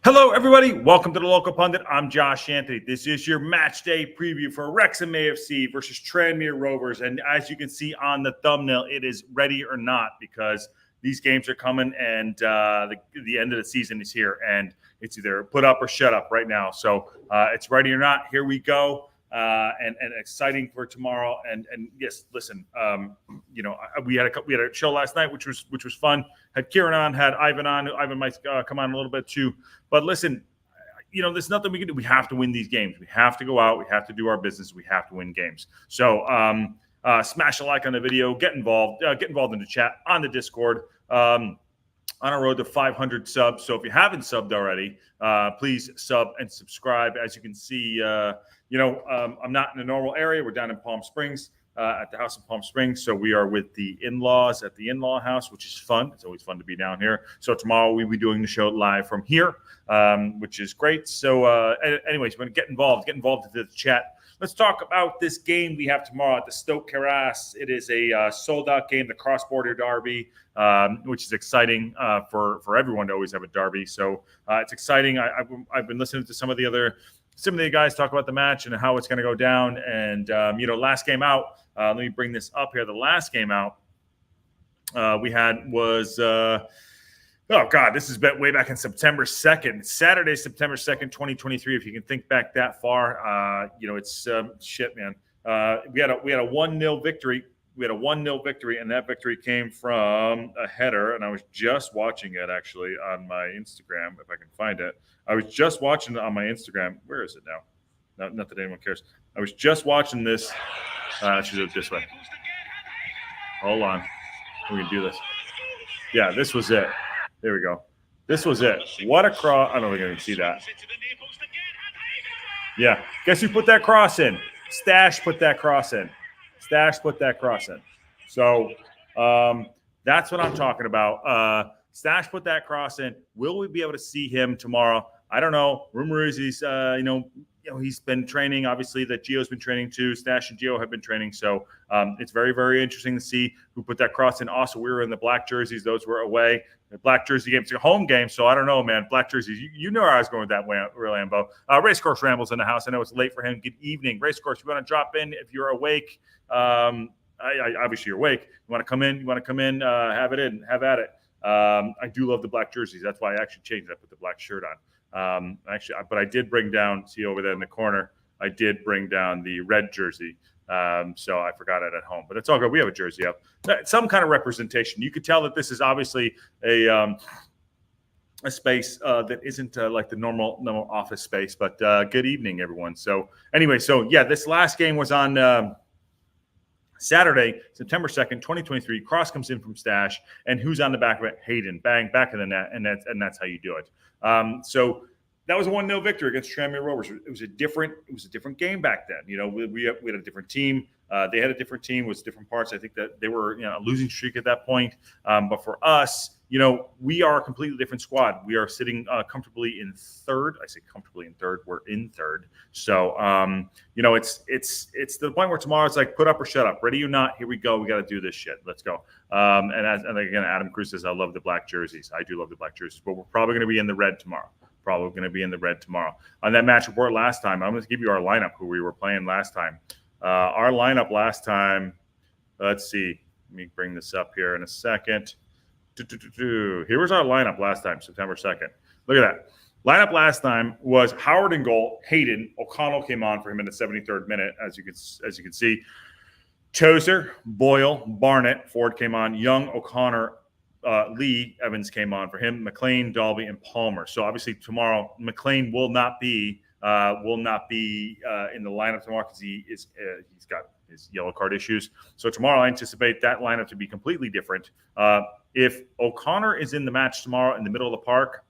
Hello, everybody. Welcome to the Local Pundit. I'm Josh Anthony. This is your match day preview for Wrexham AFC versus Tranmere Rovers. And as you can see on the thumbnail, it is ready or not because these games are coming and the end of the season is here. And it's either put up or shut up right now. So it's ready or not. Here we go. And exciting for tomorrow. And yes, listen, we had a show last night, which was fun. Had Kieran on, had Ivan on. Ivan might come on a little bit too. But listen, there's nothing we can do. We have to win these games. We have to go out. We have to do our business. We have to win games. So smash a like on the video. Get involved. Get involved in the chat on the Discord. On our road to 500 subs. So if you haven't subbed already, please sub and subscribe. As you can see, I'm not in a normal area. We're down in Palm Springs at the house in Palm Springs. So we are with the in-laws at the in-law house, which is fun. It's always fun to be down here. So tomorrow we'll be doing the show live from here, which is great. So anyways, we're going to get involved into the chat. Let's talk about this game we have tomorrow at the STōK Cae Ras. It is a sold-out game, the cross-border derby, which is exciting for everyone to always have a derby. So it's exciting. I've been listening to some of the guys talk about the match and how it's going to go down. And last game out. Let me bring this up here. The last game out we had was. Oh, God, this is way back in September 2nd. Saturday, September 2nd, 2023, if you can think back that far. It's shit, man. We had a 1-0 victory. We had a 1-0 victory, and that victory came from a header, and I was just watching it, actually, on my Instagram, if I can find it. I was just watching it on my Instagram. Where is it now? Not that anyone cares. I was just watching this. I should do it this way. Hold on. We can do this. Yeah, this was it. There we go. This was it. What a cross. I don't think I can see that. Yeah. Guess who put that cross in? Stash put that cross in. So that's what I'm talking about. Stash put that cross in. Will we be able to see him tomorrow? I don't know. Rumor is he's he's been training. Obviously, that Gio's been training too. Stash and Gio have been training. So it's very, very interesting to see who put that cross in. Also, we were in the black jerseys. Those were away. The black jersey game. It's a home game, so I don't know, man. Black jerseys. You know where I was going with that, Rambo. Racecourse Rambles in the house. I know it's late for him. Good evening. Racecourse, you want to drop in if you're awake. Obviously, you're awake. You want to come in? Have at it. I do love the black jerseys. That's why I actually changed it. I put the black shirt on. But I did bring down, see over there in the corner, I did bring down the red jersey. So I forgot it at home, but it's all good. We have a jersey up, some kind of representation. You could tell that this is obviously a space that isn't like the normal office space, but good evening, everyone. So anyway, this last game was on Saturday, September 2nd, 2023. Cross comes in from Stash, and who's on the back of it? Hayden. Bang, back of the net, and that's how you do it. So that was a 1-0 victory against Tranmere Rovers. It was a different game back then. We had a different team. They had a different team with different parts. I think that they were a losing streak at that point. But for us, we are a completely different squad. We are sitting comfortably in third. I say comfortably in third. We're in third. So it's to the point where tomorrow it's like put up or shut up. Ready or not? Here we go. We got to do this shit. Let's go. And again, Adam Cruz says I love the black jerseys. I do love the black jerseys, but we're probably going to be in the red tomorrow. On that match report last time, I'm going to give you our lineup, who we were playing last time. Our lineup last time, let's see. Let me bring this up here in a second. Here was our lineup last time, September 2nd. Look at that. Lineup last time was Howard in goal, Hayden. O'Connell came on for him in the 73rd minute, as you can see. Tozer, Boyle, Barnett, Ford came on. Young, O'Connor, Lee, Evans came on for him. McLean, Dalby, and Palmer. So obviously tomorrow, McLean will not be in the lineup tomorrow because he's got his yellow card issues. So tomorrow I anticipate that lineup to be completely different. If O'Connor is in the match tomorrow in the middle of the park,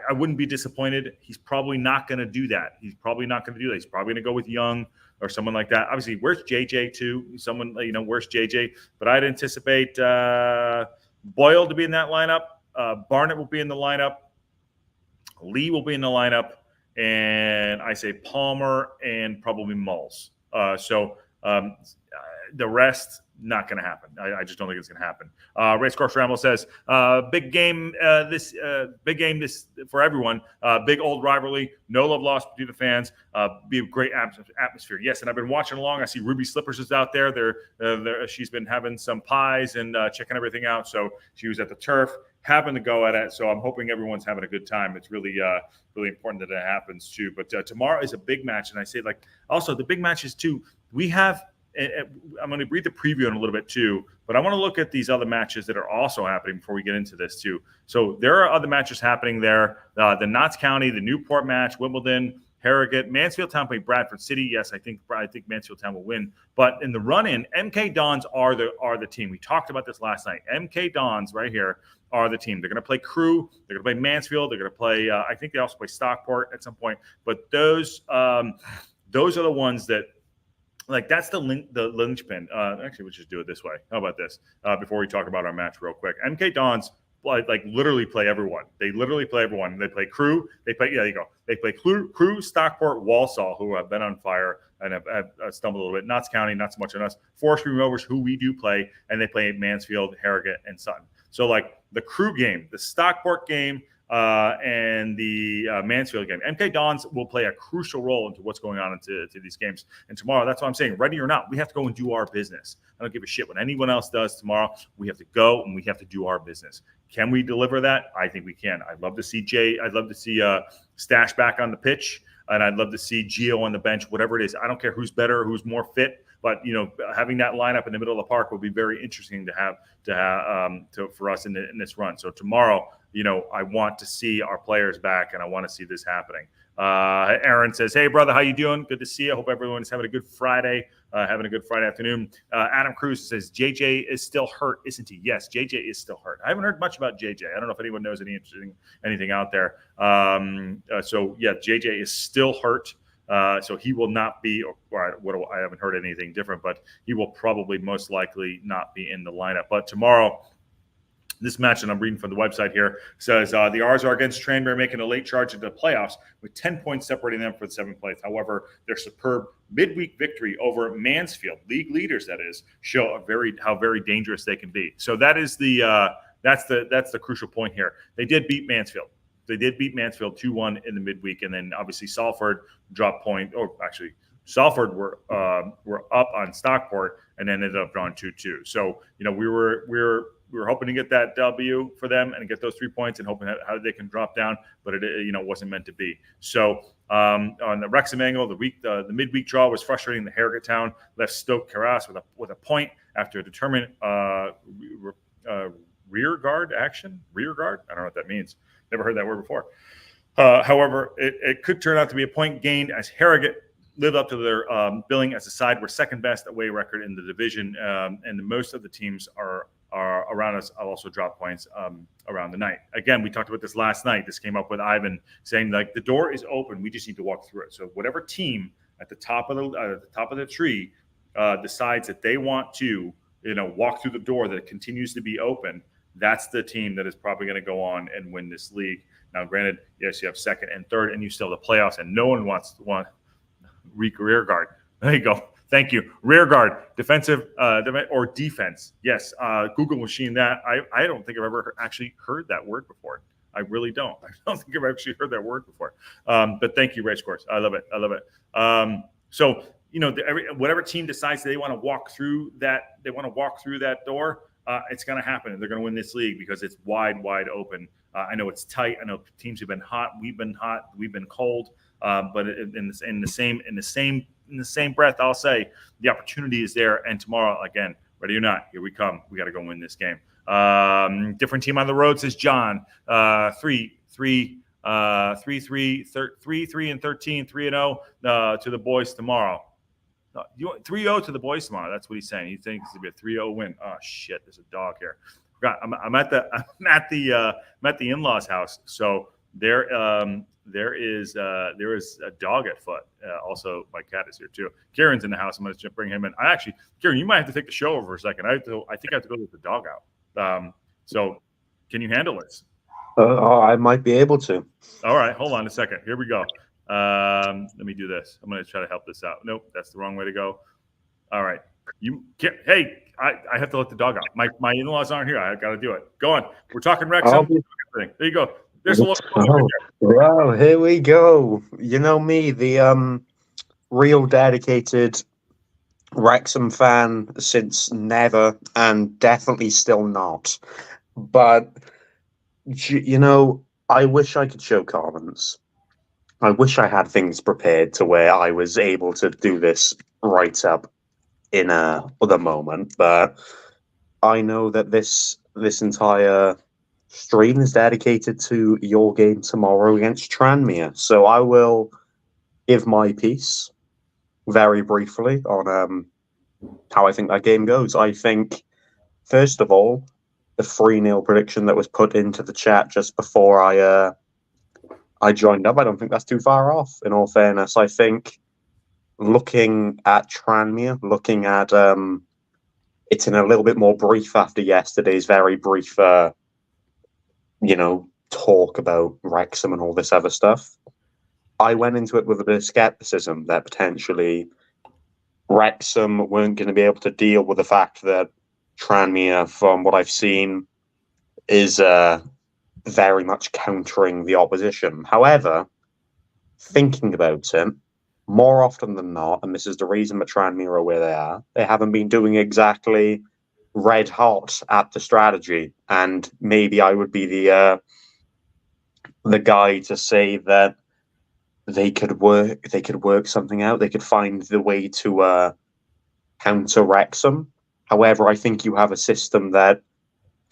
I wouldn't be disappointed. He's probably not going to do that. He's probably going to go with Young or someone like that. Obviously, where's JJ too? Someone, where's JJ? But I'd anticipate Boyle to be in that lineup. Barnett will be in the lineup. Lee will be in the lineup. And I say Palmer and probably Mulls. The rest, not going to happen. I just don't think it's going to happen. Racecourse Ramble says, big game this for everyone. Big old rivalry. No love lost between the fans. Be a great atmosphere. Yes, and I've been watching along. I see Ruby Slippers is out there. She's been having some pies and checking everything out. So she was at the turf, having to go at it. So I'm hoping everyone's having a good time. It's really really important that it happens too. But tomorrow is a big match, and I say also the big matches too. We have. I'm going to read the preview in a little bit too, but I want to look at these other matches that are also happening before we get into this too. So there are other matches happening there. The Notts County, the Newport match, Wimbledon, Harrogate, Mansfield Town play Bradford City. Yes, I think Mansfield Town will win. But in the run-in, MK Dons are the team. We talked about this last night. MK Dons right here are the team. They're going to play Crewe. They're going to play Mansfield. They're going to play. I think they also play Stockport at some point. But those are the ones that. That's the linchpin. Actually, we'll just do it this way. How about this? Before we talk about our match real quick. MK Dons literally play everyone. They literally play everyone. They play Crewe. They play Crewe, Stockport, Walsall, who have been on fire and have stumbled a little bit. Notts County, not so much on us. Forestry Rovers, who we do play, and they play Mansfield, Harrogate, and Sutton. So the Crewe game, the Stockport game, and the Mansfield game. MK Dons will play a crucial role into what's going on into these games. And tomorrow, that's what I'm saying. Ready or not, we have to go and do our business. I don't give a shit what anyone else does tomorrow. We have to go and we have to do our business. Can we deliver that? I think we can. I'd love to see I'd love to see Stash back on the pitch, and I'd love to see Gio on the bench, whatever it is. I don't care who's better, who's more fit. But having that lineup in the middle of the park will be very interesting to have for us in this run. So tomorrow, I want to see our players back, and I want to see this happening. Aaron says, "Hey brother, how you doing? Good to see you. Hope everyone is having a good Friday, having a good Friday afternoon." Adam Cruz says, "JJ is still hurt, isn't he?" Yes, JJ is still hurt. I haven't heard much about JJ. I don't know if anyone knows anything out there. So yeah, JJ is still hurt. So he will not be, I haven't heard anything different, but he will probably most likely not be in the lineup. But tomorrow, this match, and I'm reading from the website here, says the R's are against Tranmere, making a late charge into the playoffs with 10 points separating them for the 7th place. However, their superb midweek victory over Mansfield, league leaders that is, show how very dangerous they can be. So that is that's the crucial point here. They did beat Mansfield. They did beat Mansfield 2-1 in the midweek, and then obviously Salford dropped point. Or actually, Salford were up on Stockport and then ended up drawing 2-2. So we were hoping to get that W for them and get those 3 points, and hoping that how they can drop down, but it wasn't meant to be. So on the Wrexham angle, the midweek draw was frustrating. The Harrogate Town left STōK Cae Ras with a point after a determined rear guard action. Rear guard? I don't know what that means. Never heard that word before. However, it could turn out to be a point gained as Harrogate lived up to their billing as a side. We're second best away record in the division, and most of the teams are around us. I'll also drop points around the night. Again, we talked about this last night. This came up with Ivan saying the door is open. We just need to walk through it. So whatever team at the top of the tree decides that they want to walk through the door that continues to be open, that's the team that is probably going to go on and win this league. Now, granted, yes, you have second and third, and you still have the playoffs, and no one wants rear guard. There you go. Thank you. Rear guard, defensive or defense. Yes, Google machine that. I don't think I've ever actually heard that word before. I really don't. I don't think I've actually heard that word before. But thank you, Racecourse. I love it. I love it. So whatever team decides they want to walk through that, door. It's going to happen, and they're going to win this league because it's wide open. I know it's tight. I know teams have been hot. We've been hot. We've been cold. But in the same breath, I'll say the opportunity is there. And tomorrow, again, ready or not, here we come. We got to go win this game. Different team on the road, says John. 3-3 and 13, 3-0 to the boys tomorrow. You want 3-0 to the boys tomorrow. That's what he's saying. He thinks it's gonna be a 3-0 win. Oh shit, there's a dog here. I'm at the in-laws house. So there is a dog at foot. Also, my cat is here too. Kieran's in the house. I'm going to bring him in. Kieran, you might have to take the show over for a second. I think I have to go let the dog out. So can you handle this? I might be able to. All right, hold on a second. Here we go. Let me do this. I'm going to try to help this out. Nope, that's the wrong way to go. All right, You can't. Hey, I have to let the dog out. My in-laws aren't here. I got to do it. Go on. We're talking Wrexham. There you go. There's a little. Well, here we go. You know me, the real dedicated Wrexham fan since never, and definitely still not. But I wish I could show comments. I wish I had things prepared to where I was able to do this right up in a other moment, but I know that this entire stream is dedicated to your game tomorrow against Tranmere. So I will give my piece very briefly on how I think that game goes. I think, first of all, the 3-0 prediction that was put into the chat just before I joined up, I don't think that's too far off, in all fairness. I think looking at Tranmere, looking at it's in a little bit more brief after yesterday's very brief talk about Wrexham and all this other stuff. I went into it with a bit of skepticism that potentially Wrexham weren't going to be able to deal with the fact that Tranmere, from what I've seen, is very much countering the opposition. However, thinking about it, more often than not, and this is the reason that Tranmere are where they are, they haven't been doing exactly red hot at the strategy. And maybe I would be the guy to say that they could work something out. They could find the way to counter Wrexham. However, I think you have a system that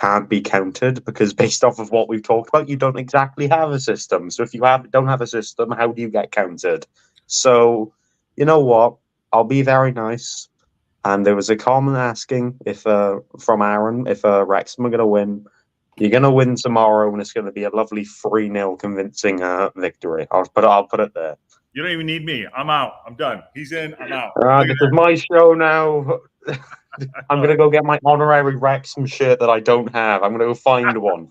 can't be countered because based off of what we've talked about, you don't exactly have a system. So if you don't have a system, how do you get countered? So, you know what? I'll be very nice. And there was a comment asking from Aaron if Wrexham are going to win. You're going to win tomorrow, and it's going to be a lovely 3-0 convincing victory. I'll put it there. You don't even need me. I'm out. I'm done. He's in. I'm out. This is my show now. I'm going to go get my honorary Wrexham shirt that I don't have. I'm going to go find one.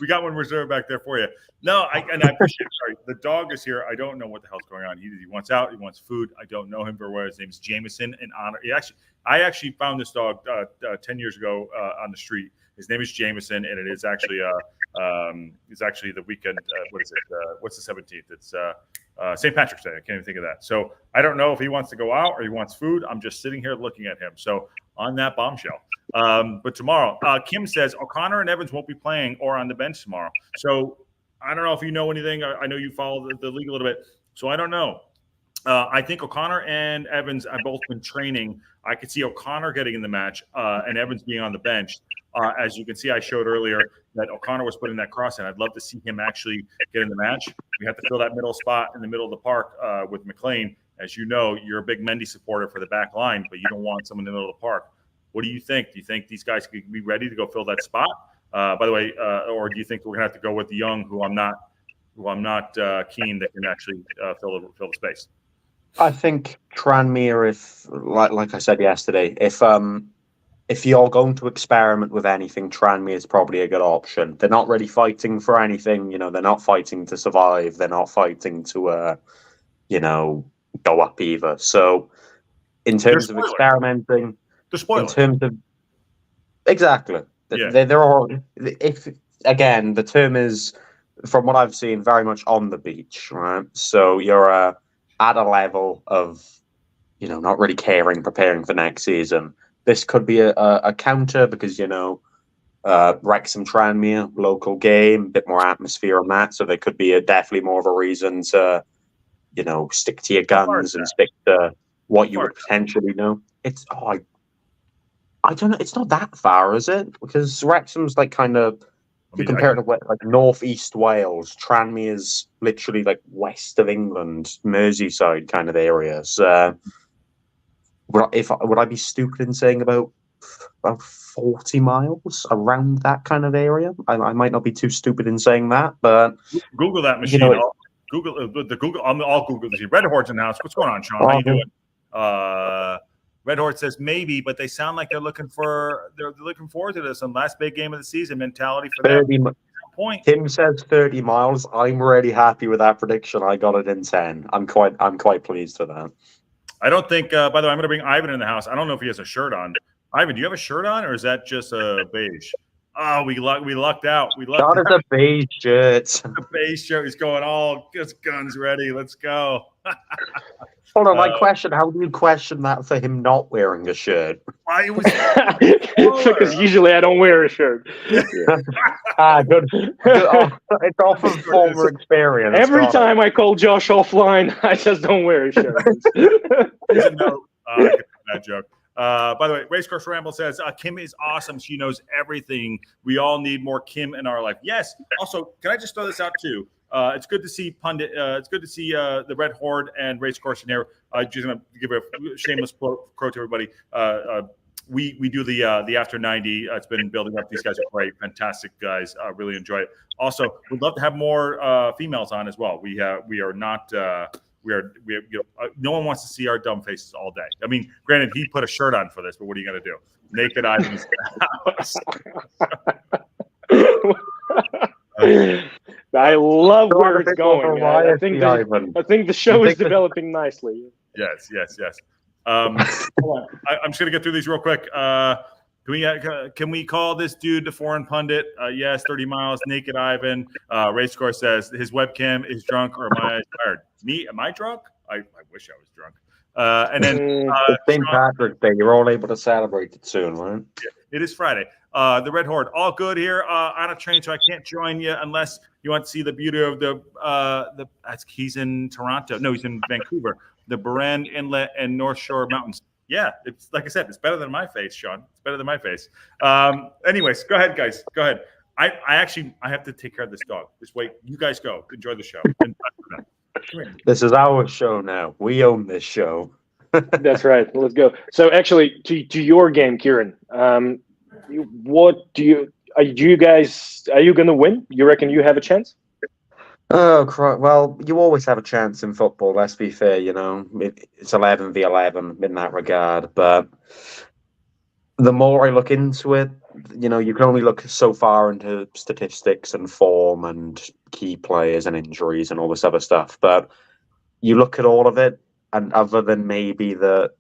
We got one reserved back there for you. No, I appreciate it. Sorry, the dog is here. I don't know what the hell's going on. He wants out. He wants food. I don't know him very well. His name is Jameson. In honor, I actually found this dog 10 years ago on the street. His name is Jameson, and it is actually the weekend. What is it? What's the 17th? It's St. Patrick's Day. I can't even think of that. So I don't know if he wants to go out or he wants food. I'm just sitting here looking at him. So on that bombshell. But tomorrow, Kim says O'Connor and Evans won't be playing or on the bench tomorrow. So I don't know if you know anything. I know you follow the league a little bit. So I don't know. I think O'Connor and Evans have both been training. I could see O'Connor getting in the match and Evans being on the bench. As you can see, I showed earlier that O'Connor was putting that cross in. I'd love to see him actually get in the match. We have to fill that middle spot in the middle of the park with McLean. As you know, you're a big Mendy supporter for the back line, but you don't want someone in the middle of the park. What do you think? Do you think these guys could be ready to go fill that spot? By the way, or do you think we're gonna have to go with the young, who I'm not keen that can actually fill the space? I think Tranmere, if like I said yesterday, if you're going to experiment with anything, Tranmere is probably a good option. They're not really fighting for anything. They're not fighting to survive. They're not fighting to, go up either. So, in terms of experimenting, in terms of exactly, yeah. They're all. If again, the term is, from what I've seen, very much on the beach, right? So you're at a level of, not really caring, preparing for next season. This could be a counter because, Wrexham Tranmere, local game, a bit more atmosphere on that. So there could be definitely more of a reason to, stick to your guns and stick to what you would potentially know. It's, I don't know. It's not that far, is it? Because Wrexham's like kind of, if you compare it to like northeast Wales, Tranmere is literally like west of England, Merseyside kind of areas. Would I be stupid in saying about 40 miles around that kind of area? I might not be too stupid in saying that, but Google that machine. I'll Google this. Red Horse announced. What's going on, Sean? How you doing? Red Horse says maybe, but they sound like they're looking forward to this. Some last big game of the season mentality for 30 them. Point. Tim says 30 miles. I'm really happy with that prediction. I got it in 10. I'm quite pleased with that. I don't think. By the way, I'm going to bring Ivan in the house. I don't know if he has a shirt on. Ivan, do you have a shirt on, or is that just a beige? Oh, we lucked out. We lucked That out. is a beige shirt. The beige shirt. He's going all just guns ready. Let's go. Hold on, my question: how do you question that for him not wearing a shirt? Why was because usually I don't wear a shirt. Good. It's off of former experience. Every time I call Josh offline, I just don't wear a shirt. No, I get that joke. By the way, Racecourse Ramble says Kim is awesome. She knows everything. We all need more Kim in our life. Yes. Also, can I just throw this out too? It's good to see Pundit. It's good to see the Red Horde and Racecourse in here. Just gonna give a shameless quote to everybody. We do the After 90. It's been building up. These guys are great, fantastic guys. Really enjoy it. Also, we'd love to have more females on as well. We are not. No one wants to see our dumb faces all day. I mean, granted, he put a shirt on for this, but what are you going to do? Naked Ivan's I love where it's going. I think the show is developing nicely. Yes. Hold on. I'm just going to get through these real quick. Can we call this dude the foreign pundit? Yes, 30 miles, Naked Ivan. Racecourse says his webcam is drunk, or am I tired? Me, am I drunk? I wish I was drunk. And then St. Patrick's Day. You're all able to celebrate it soon, right? Yeah, it is Friday. The Red Horde, all good here on a train, so I can't join you unless you want to see the beauty of the. He's in Toronto. No, he's in Vancouver. The Buran Inlet and North Shore Mountains. Yeah, it's like I said, it's better than my face, Sean. It's better than my face. Anyways, go ahead, guys. Go ahead. I have to take care of this dog. Just wait. You guys go. Enjoy the show. This is our show now. We own this show. That's right. Let's go. So actually, to your game, Kieran, what do you guys? Are you going to win? You reckon you have a chance? Oh, well, you always have a chance in football. Let's be fair, it's 11v11 in that regard. But the more I look into it, you can only look so far into statistics and form and key players and injuries and all this other stuff. But you look at all of it, and other than maybe the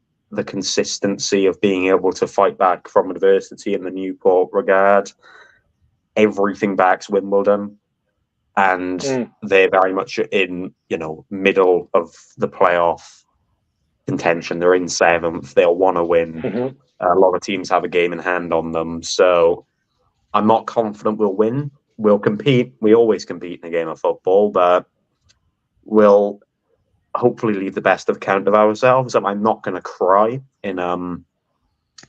consistency of being able to fight back from adversity in the Newport regard, everything backs Wimbledon. And they're very much in, middle of the playoff contention. They're in 7th. They'll want to win. Mm-hmm. A lot of teams have a game in hand on them. So I'm not confident we'll win. We'll compete. We always compete in a game of football, but we'll hopefully leave the best of account of ourselves. And I'm not going to cry I'm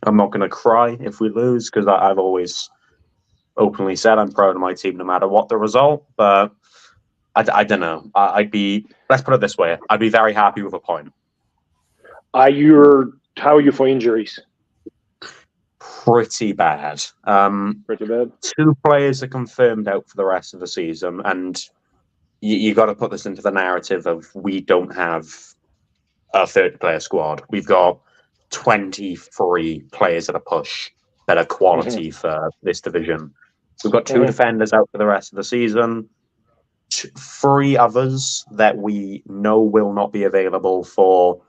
not going to cry if we lose, because I've always openly said I'm proud of my team no matter what the result, but I don't know. Let's put it this way, I'd be very happy with a point. How are you for injuries? Pretty bad. Pretty bad. 2 players are confirmed out for the rest of the season, and you got to put this into the narrative of we don't have a 30-player squad. We've got 23 players at a push that are quality for this division. We've got 2 defenders out for the rest of the season, 3 others that we know will not be available for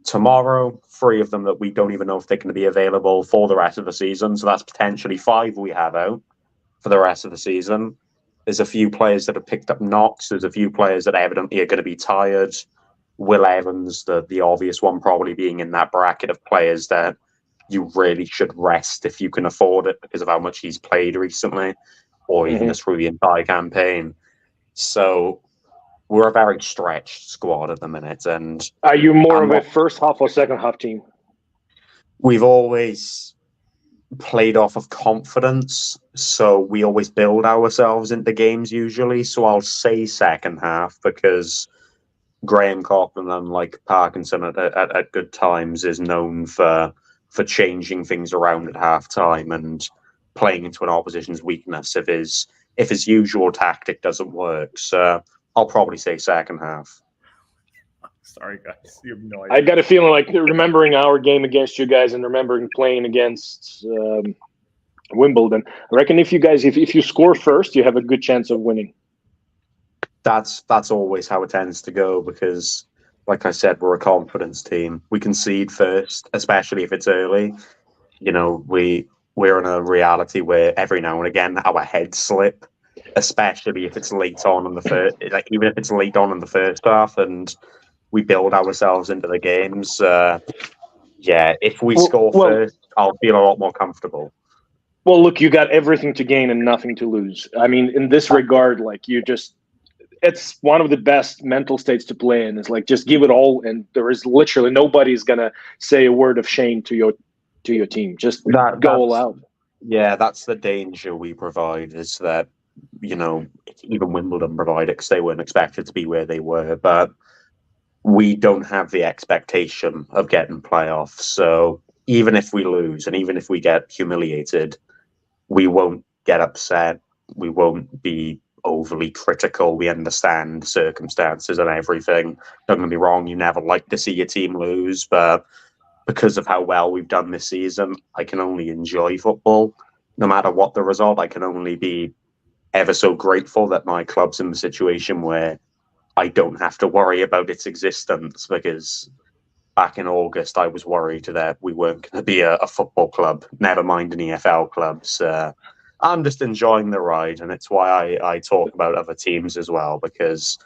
tomorrow, 3 of them that we don't even know if they're going to be available for the rest of the season. So that's potentially 5 we have out for the rest of the season. There's a few players that have picked up knocks. There's a few players that evidently are going to be tired. Will Evans, the obvious one, probably being in that bracket of players that you really should rest if you can afford it because of how much he's played recently, or even just through the entire campaign. So we're a very stretched squad at the minute. And are you more of a first half or second half team? We've always played off of confidence, so we always build ourselves into games usually. So I'll say second half, because Graham Coughlin, unlike Parkinson at good times, is known for changing things around at half-time and playing into an opposition's weakness if his usual tactic doesn't work. So I'll probably say second half. Sorry, guys. You have no idea. I got a feeling like remembering our game against you guys and remembering playing against Wimbledon. I reckon if you score first, you have a good chance of winning. That's always how it tends to go, because like I said, we're a confidence team. We concede first, especially if it's early. You know, we're in a reality where every now and again our heads slip, especially if it's late on in the first, like even if it's late on in the first half, and we build ourselves into the games. Yeah, if we score first, I'll feel a lot more comfortable. Well, look, you got everything to gain and nothing to lose. I mean, in this regard, like it's one of the best mental states to play in. Is like just give it all, and there is literally nobody's gonna say a word of shame to your team. Just go all out. Yeah, that's the danger we provide. Is that even Wimbledon provide it because they weren't expected to be where they were, but we don't have the expectation of getting playoffs. So even if we lose and even if we get humiliated, we won't get upset. We won't be overly critical. We understand circumstances and everything. Don't get me wrong, you never like to see your team lose, but because of how well we've done this season, I can only enjoy football. No matter what the result, I can only be ever so grateful that my club's in the situation where I don't have to worry about its existence, because back in August, I was worried that we weren't going to be a football club, never mind an EFL club. So I'm just enjoying the ride, and it's why I talk about other teams as well, because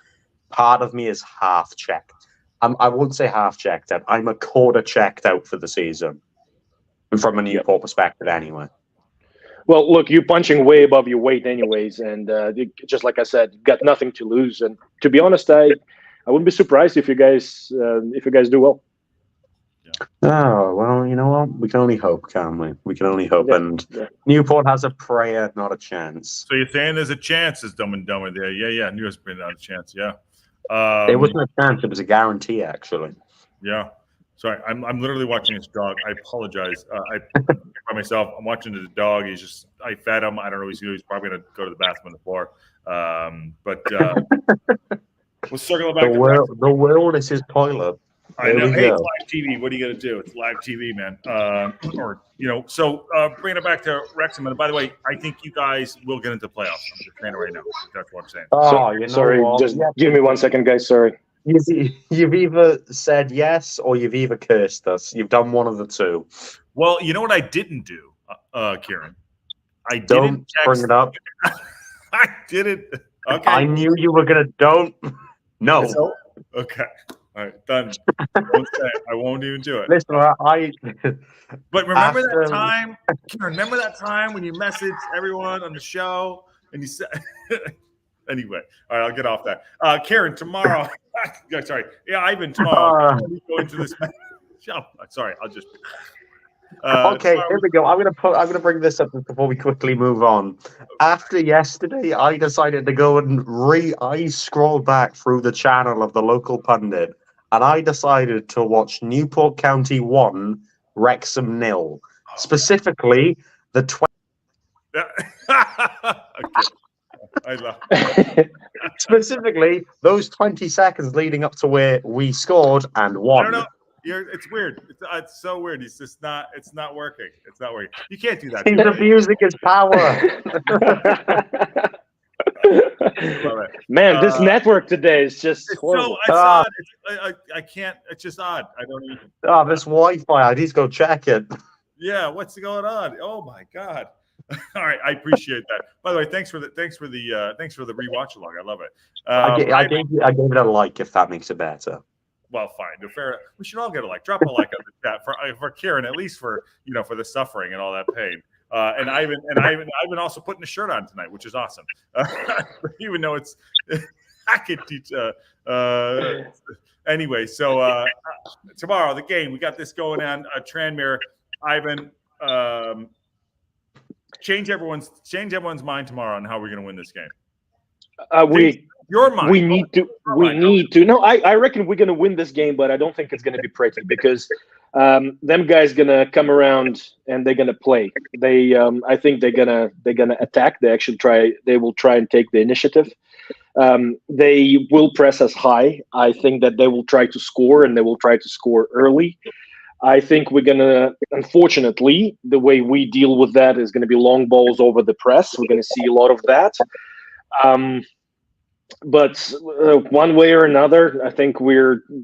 part of me is half checked. I won't say half checked out. I'm a quarter checked out for the season, from a Newport perspective anyway. Well, look, you're punching way above your weight anyways, and just like I said, you've got nothing to lose. And to be honest, I wouldn't be surprised if you guys do well. Oh, well, you know what? We can only hope, can't we? We can only hope. Newport has a prayer, not a chance. So you're saying there's a chance, as Dumb and Dumber there. Yeah. Newport's been on a chance, yeah. It wasn't a chance, it was a guarantee, actually. Yeah. Sorry, I'm literally watching this dog. I apologize. I by myself. I'm watching the dog. I fed him. I don't know what he's probably going to go to the bathroom on the floor. We'll circle back. The world is his toilet. I know. Hey, it's live TV. What are you going to do? It's live TV, man. So bringing it back to Wrexham. And by the way, I think you guys will get into playoffs. I'm just saying it right now. That's what I'm saying. Oh, sorry. Just give me 1 second, guys. Sorry. You've either said yes or you've either cursed us. You've done one of the two. Well, you know what I didn't do, Kieran? I didn't bring it up. I didn't. Okay. I knew you were going to. Don't. No. Okay. All right. Done. I won't even do it. Listen, But remember that time, Kieran, remember that time when you messaged everyone on the show and you said... Anyway, all right, I'll get off that. Kieran, tomorrow. Sorry. Yeah, Ivan, tomorrow. Go into this. Sorry, I'll just. Okay, here we go. I'm gonna bring this up before we quickly move on. After yesterday, I decided to go and I scrolled back through the channel of the local pundit, and I decided to watch Newport County 1, Wrexham 0. Specifically, the 20. Okay. I love Specifically, those 20 seconds leading up to where we scored and won. I don't know. It's weird. It's so weird. It's just not. It's not working. It's not working. You can't do that. He's abusing his power. Man, this network today is just horrible. It's odd. I can't. It's just odd. I don't even. This Wi-Fi. I need to go check it. Yeah, what's going on? Oh my God. All right, I appreciate that. By the way, thanks for the rewatch along. I love it. I gave it a like, if that makes it better. Well, fine. Fair. We should all get a like. Drop a like on the chat for Kieran, at leleast for for the suffering and all that pain. And Ivan also putting a shirt on tonight, which is awesome. Even though it's I could teach. Anyway, so tomorrow the game, we got this going on. Tranmere, Ivan. Change everyone's mind tomorrow on how we're going to win this game. Your mind. We need to. No, I reckon we're going to win this game, but I don't think it's going to be pretty because them guys going to come around and they're going to play. I think they're going to attack. They will try and take the initiative. They will press us high. I think that they will try to score, and they will try to score early. I think we're going to, unfortunately, the way we deal with that is going to be long balls over the press. We're going to see a lot of that. But one way or another, I think we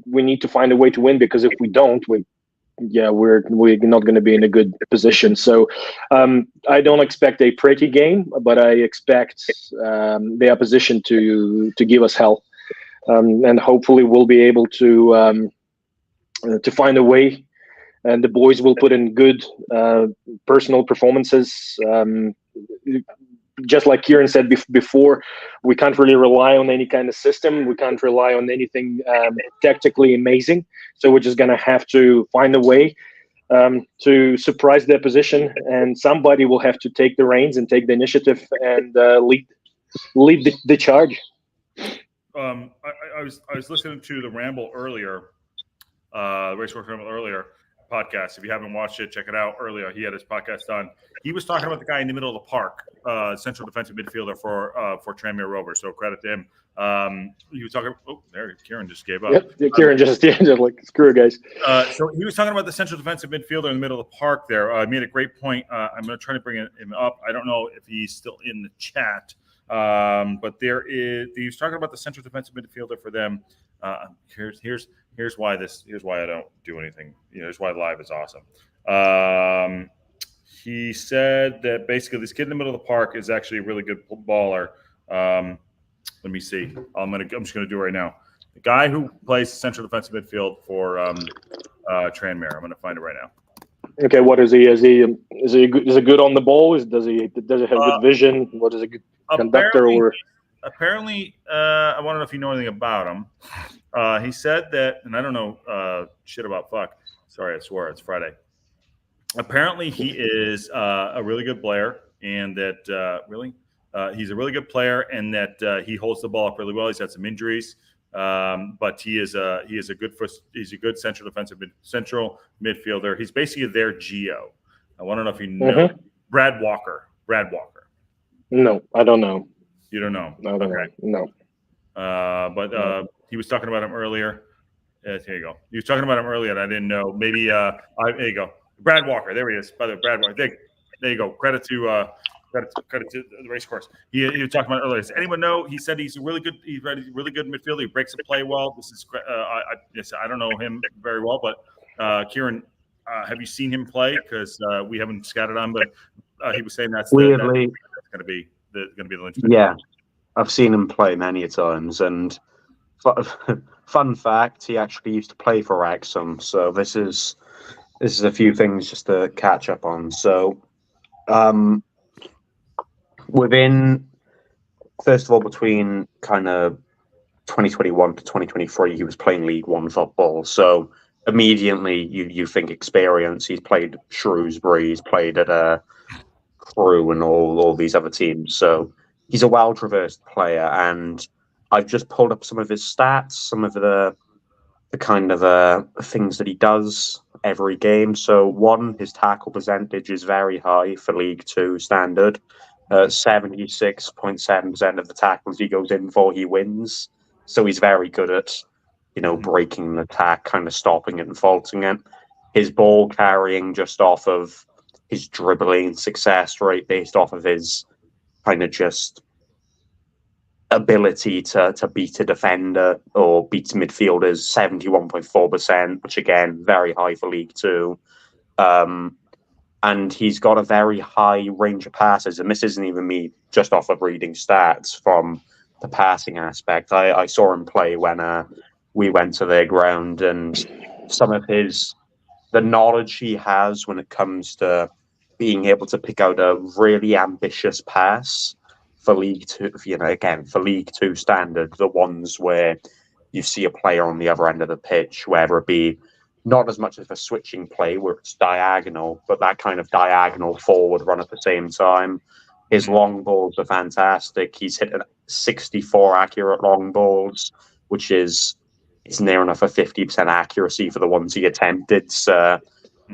need to find a way to win, because if we don't, we're not going to be in a good position. So I don't expect a pretty game, but I expect the opposition to give us hell, and hopefully we'll be able to find a way. And the boys will put in good personal performances. Just like Kieran said before, we can't really rely on any kind of system. We can't rely on anything tactically amazing. So we're just going to have to find a way to surprise the opposition, and somebody will have to take the reins and take the initiative and lead the charge. I was listening to the Ramble earlier, the Racecourse Ramble earlier podcast. If you haven't watched it, check it out. Earlier, he had his podcast on. He was talking about the guy in the middle of the park, central defensive midfielder for Tranmere Rovers. So credit to him. He was talking. Oh, there, Kieran just gave up. Yep, Kieran just like, screw it, guys. So he was talking about the central defensive midfielder in the middle of the park. There, he made a great point. I'm going to try to bring him up. I don't know if he's still in the chat, but he was talking about the central defensive midfielder for them. Here's why I don't do anything. Here's why live is awesome. He said that basically this kid in the middle of the park is actually a really good baller. Let me see. I'm just gonna do it right now. The guy who plays central defensive midfield for Tranmere. I'm gonna find it right now. Okay, what is he? Is he good on the ball? Does he have good vision? What is a good conductor? Apparently, I want to know if you know anything about him. He said that, and I don't know shit about fuck. Sorry, I swore. It's Friday. Apparently, he is a really good player, and that he's a really good player, and that he holds the ball up really well. He's had some injuries, but he is a good central midfielder. He's basically their Geo. I want to know if you know Brad Walker. No, I don't know. You don't know? No, okay. No. But he was talking about him earlier. Here you go. He was talking about him earlier, and I didn't know. Maybe there you go. Brad Walker. There he is. By the way, Brad Walker. There you go. Credit to the race course. He was talking about it earlier. Does anyone know? He said he's a really good midfielder. He breaks the play well. This is I don't know him very well, but Kieran, have you seen him play? Because we haven't scattered on, but he was saying that's going to be the linchpin. Yeah, I've seen him play many times, and fun fact, he actually used to play for Wrexham. So this is a few things just to catch up on. So, first of all, between kind of 2021 to 2023, he was playing League One football. So immediately you think experience. He's played Shrewsbury, he's played at Crewe and all these other teams. So he's a well-traversed player, and I've just pulled up some of his stats, some of the kind of things that he does every game. So one, his tackle percentage is very high for League Two standard. 76.7% of the tackles he goes in for, he wins. So he's very good at, breaking the attack, kind of stopping it and faulting it. His ball carrying just off of his dribbling success rate, based off of his kind of just ability to beat a defender or beat midfielders, 71.4%, which again, very high for League Two. And he's got a very high range of passes, and this isn't even me just off of reading stats from the passing aspect. I saw him play when we went to their ground, and some of the knowledge he has when it comes to being able to pick out a really ambitious pass for League Two, for League Two standard, the ones where you see a player on the other end of the pitch, whether it be not as much of a switching play where it's diagonal, but that kind of diagonal forward run at the same time. His long balls are fantastic. He's hit 64 accurate long balls, which is near enough a 50% accuracy for the ones he attempted. So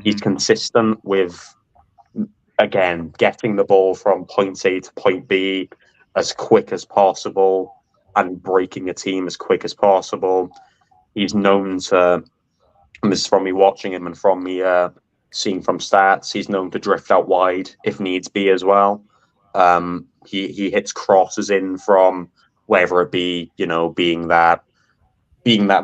he's consistent with, again, getting the ball from point A to point B as quick as possible and breaking a team as quick as possible. He's known to, and this is from me watching him and from me seeing from stats, he's known to drift out wide if needs be as well. He hits crosses in from whether it be, being that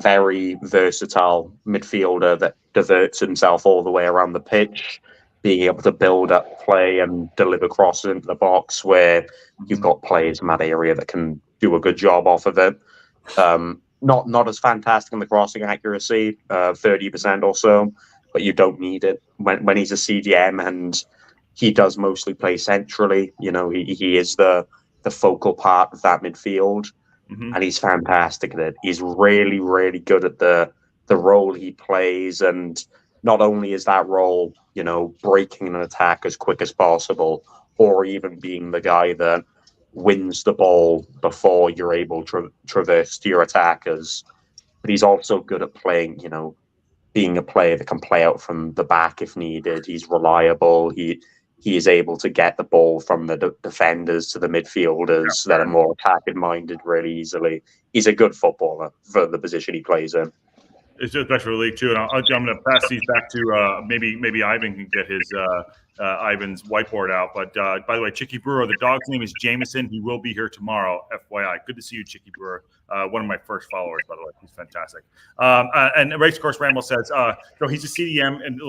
very versatile midfielder that diverts himself all the way around the pitch, being able to build up play and deliver crosses into the box where you've got players in that area that can do a good job off of it. Not as fantastic in the crossing accuracy, 30% or so, but you don't need it when he's a CDM, and he does mostly play centrally. He is the focal part of that midfield. And he's fantastic at it. He's really, really good at the role he plays. And not only is that role, breaking an attack as quick as possible, or even being the guy that wins the ball before you're able to traverse to your attackers, but he's also good at playing, being a player that can play out from the back if needed. He's reliable. He is able to get the ball from the defenders to the midfielders that are more attacking minded really easily. He's a good footballer for the position he plays in. It's just best for the league too, and I'm going to pass these back to maybe Ivan can get his Ivan's whiteboard out. But by the way, Chicky Brewer, the dog's name is Jameson. He will be here tomorrow. FYI, good to see you, Chicky Brewer. One of my first followers, by the way. He's fantastic. And Race Course Ramble says, he's a CDM and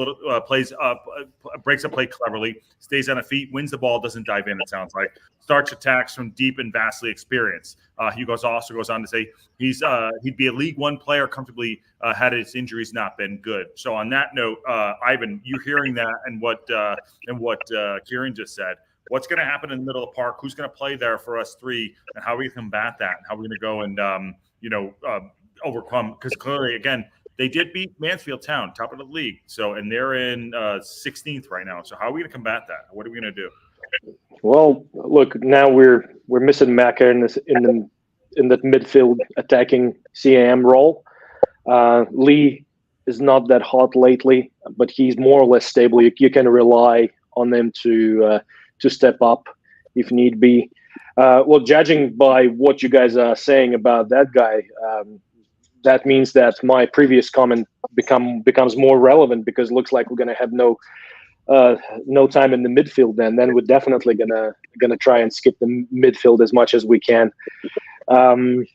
breaks a play cleverly, stays on a feet, wins the ball, doesn't dive in. It sounds like starts attacks from deep and vastly experienced. He also goes on to say he'd be a League One player comfortably had his injuries not been good. So on that note, Ivan, you hearing that and what Kieran just said, what's going to happen in the middle of the park? Who's going to play there for us three, and how are we going to combat that? And how are we going to go and overcome? Because clearly, again, they did beat Mansfield Town, top of the league. So, and they're in 16th right now. So how are we going to combat that? What are we going to do? Well, look, now we're missing Maka in the midfield attacking CAM role. Lee is not that hot lately, but he's more or less stable. You can rely on them to step up if need be. Well, judging by what you guys are saying about that guy, that means that my previous comment becomes more relevant, because it looks like we're going to have no time in the midfield. Then we're definitely gonna try and skip the midfield as much as we can. I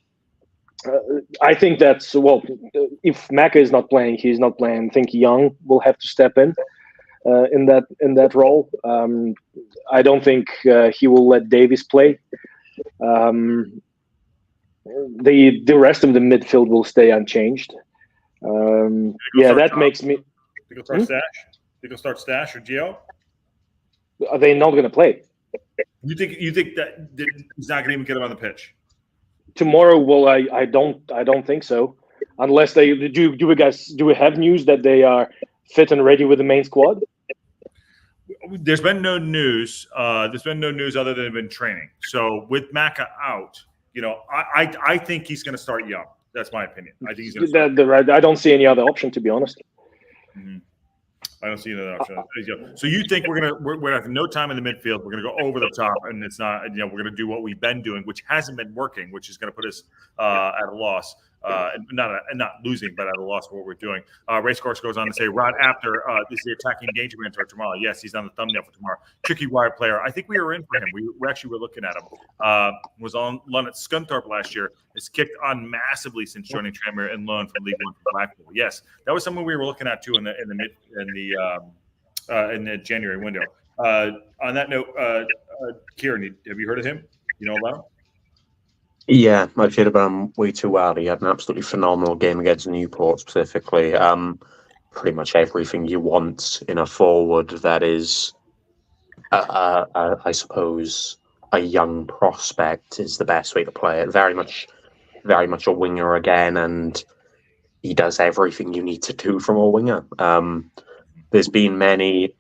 think that's, well, if Maka is not playing, he's not playing. I think Young will have to step in that role. I don't think he will let Davies play. The rest of the midfield will stay unchanged. That makes me. Think he'll start Stash or Gio? Are they not going to play? You think that he's not going to even get him on the pitch tomorrow? Well, I don't think so. Unless they do. Do we have news that they are fit and ready with the main squad? There's been no news. There's been no news other than they've been training. So with Maka out, I think he's going to start Young. That's my opinion. I think he's going to start. I don't see any other option, to be honest. Mm-hmm. I don't see another option. So you think we're gonna have no time in the midfield? We're gonna go over the top, and it's not. We're gonna do what we've been doing, which hasn't been working, which is gonna put us at a loss. Not losing, but at a loss for what we're doing. Racecourse goes on to say, Rod Apter, this is the attacking engagement for tomorrow. Yes, he's on the thumbnail for tomorrow. Tricky wire player. I think we were in for him. We actually were looking at him. Was on loan at Scunthorpe last year. Has kicked on massively since joining Tranmere and loan from League One from Blackpool. Yes, that was someone we were looking at too in the January window. On that note, Kieran, have you heard of him? You know about him? Yeah, I've heard about him way too well. He had an absolutely phenomenal game against Newport specifically. Pretty much everything you want in a forward that is, I suppose, a young prospect is the best way to play it. Very much a winger again, and he does everything you need to do from a winger. There's been many,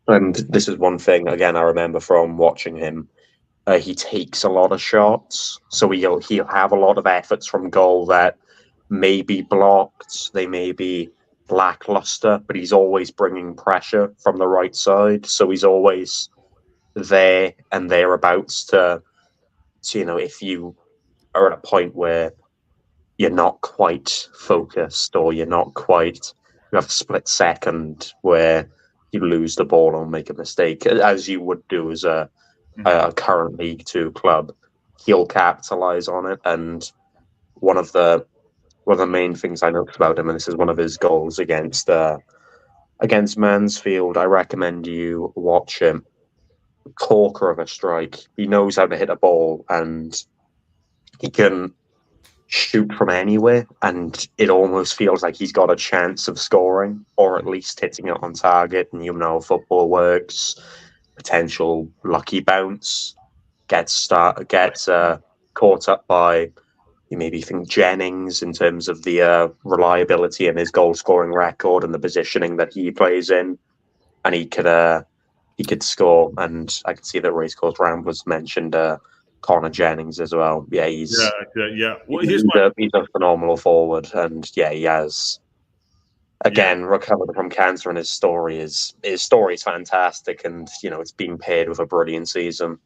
and this is one thing, again, I remember from watching him. He takes a lot of shots, so he'll have a lot of efforts from goal that may be blocked, they may be lackluster, but he's always bringing pressure from the right side, so he's always there and thereabouts to if you are at a point where you're not quite focused or you have a split second where you lose the ball or make a mistake, as you would do as a current League Two club, he'll capitalize on it. And one of the main things I noticed about him, and this is one of his goals against Mansfield, I recommend you watch him. Corker of a strike. He knows how to hit a ball, and he can shoot from anywhere, and it almost feels like he's got a chance of scoring, or at least hitting it on target. And you know how football works. Potential lucky bounce, gets caught up by, you maybe think, Jennings in terms of the reliability in his goal scoring record and the positioning that he plays in, and he could score. And I can see that Racecourse Ramblers mentioned Connor Jennings as well. Yeah, he's Well, he's a phenomenal forward, and he has recovered from cancer, and his story is fantastic, and it's being paired with a brilliant season.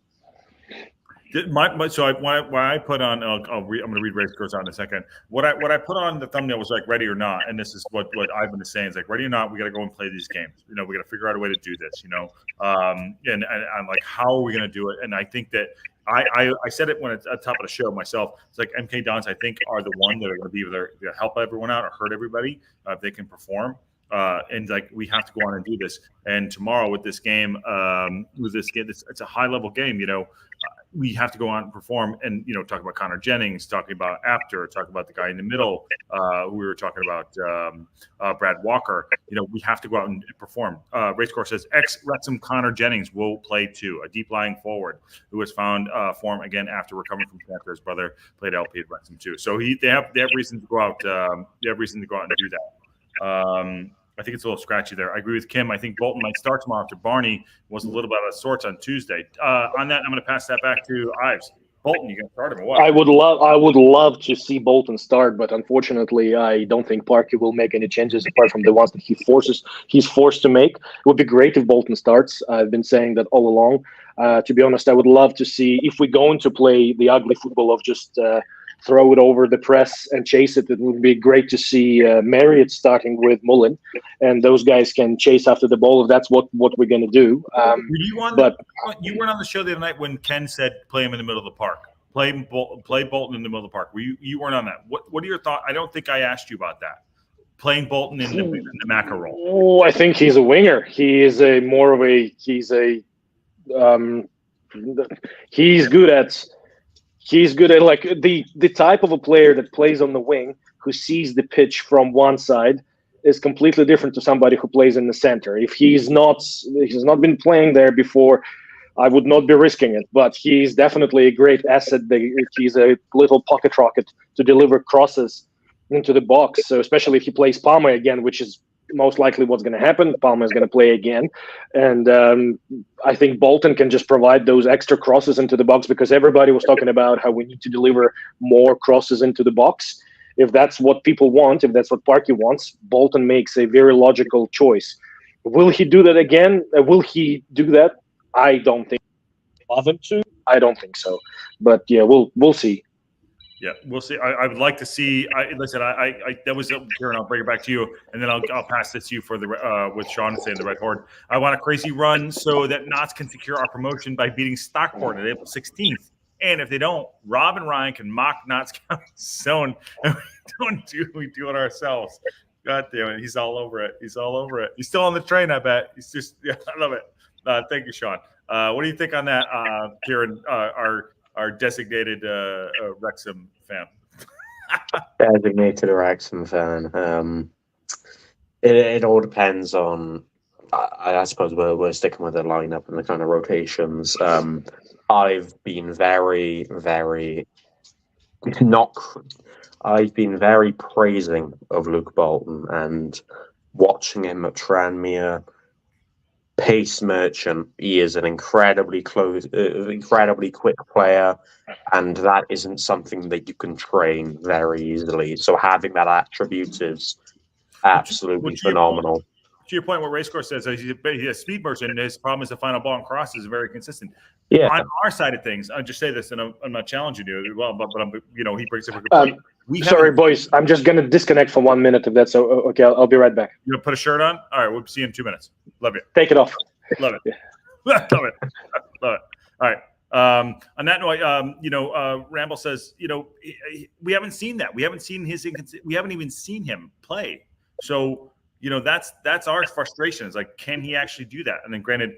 Why I put on, I'm going to read Racecourse out in a second. What I put on the thumbnail was like ready or not, and this is what Ivan is saying. It's like, ready or not, we got to go and play these games. We got to figure out a way to do this. And I'm like, how are we going to do it? And I think that I said it when it's at the top of the show myself. It's like MK Dons, I think, are the one that are going to be able to help everyone out or hurt everybody if they can perform. And like, we have to go on and do this. And tomorrow with this game, it's a high level game. We have to go on and perform, and talk about Connor Jennings, talking about Apter, talking about the guy in the middle. We were talking about Brad Walker. We have to go out and perform. Racecourse says ex-Wrexham Connor Jennings will play too, a deep lying forward who has found form again after recovering from cancer. His brother played LP at Wrexham too, so they have reason to go out. They have reason to go out and do that. I think it's a little scratchy there. I agree with Kim. I think Bolton might start tomorrow after Barney was a little bit out of sorts on Tuesday. On that, I'm going to pass that back to Ives. Bolton, you going to start him or what? I would love to see Bolton start, but unfortunately, I don't think Parky will make any changes apart from the ones that he's forced to make. It would be great if Bolton starts. I've been saying that all along. To be honest, I would love to see, if we're going to play the ugly football of just throw it over the press and chase it, it would be great to see Marriott starting with Mullen, and those guys can chase after the ball if that's what we're going to do. You weren't on the show the other night when Ken said play him in the middle of the park. Play Bolton in the middle of the park. You weren't on that. What are your thoughts? I don't think I asked you about that. Playing Bolton in the Macca role. Oh, I think he's a winger. He's good at like the type of a player that plays on the wing, who sees the pitch from one side, is completely different to somebody who plays in the center. If he's not been playing there before, I would not be risking it. But he's definitely a great asset. He's a little pocket rocket to deliver crosses into the box. So especially if he plays Palmer again, which is most likely what's going to happen. Palmer is going to play again, and I think Bolton can just provide those extra crosses into the box, because everybody was talking about how we need to deliver more crosses into the box. If that's what people want, if that's what Parky wants, Bolton makes a very logical choice. Will he do that again? Will he do that? I don't think. Love him to. I don't think so. But yeah, we'll see. Yeah, we'll see. I would like to see. Listen, that was Kieran. I'll bring it back to you, and then I'll pass this to you for the with Sean saying the Red Horde. I want a crazy run so that Knots can secure our promotion by beating Stockport at April 16th. And if they don't, Rob and Ryan can mock Knots County Zone, and we do it ourselves. God damn it, he's all over it. He's all over it. He's still on the train, I bet. He's just, I love it. Thank you, Sean. What do you think on that, Kieran? Our designated Wrexham fan. Designated Wrexham fan. It all depends on. I suppose we're sticking with the lineup and the kind of rotations. I've been very, very praising of Luke Bolton, and watching him at Tranmere. Pace merchant. He is an incredibly quick player, and that isn't something that you can train very easily. So having that attribute is absolutely phenomenal. To your point, what Racecourse says, he's a speed merchant, and his problem is the final ball and crosses is very consistent. Yeah. On our side of things, I'll just say this, and I'm not challenging you, well, but I'm, he brings up a good point. Sorry, boys, I'm just going to disconnect for 1 minute if that's okay. I'll be right back. You going to put a shirt on? All right, we'll see you in 2 minutes. Love you. Take it off. Love it. Love it. Love it. All right. On that note, Ramble says, we haven't seen that. We haven't seen we haven't even seen him play. So, that's our frustration. Is like, can he actually do that? And then, granted,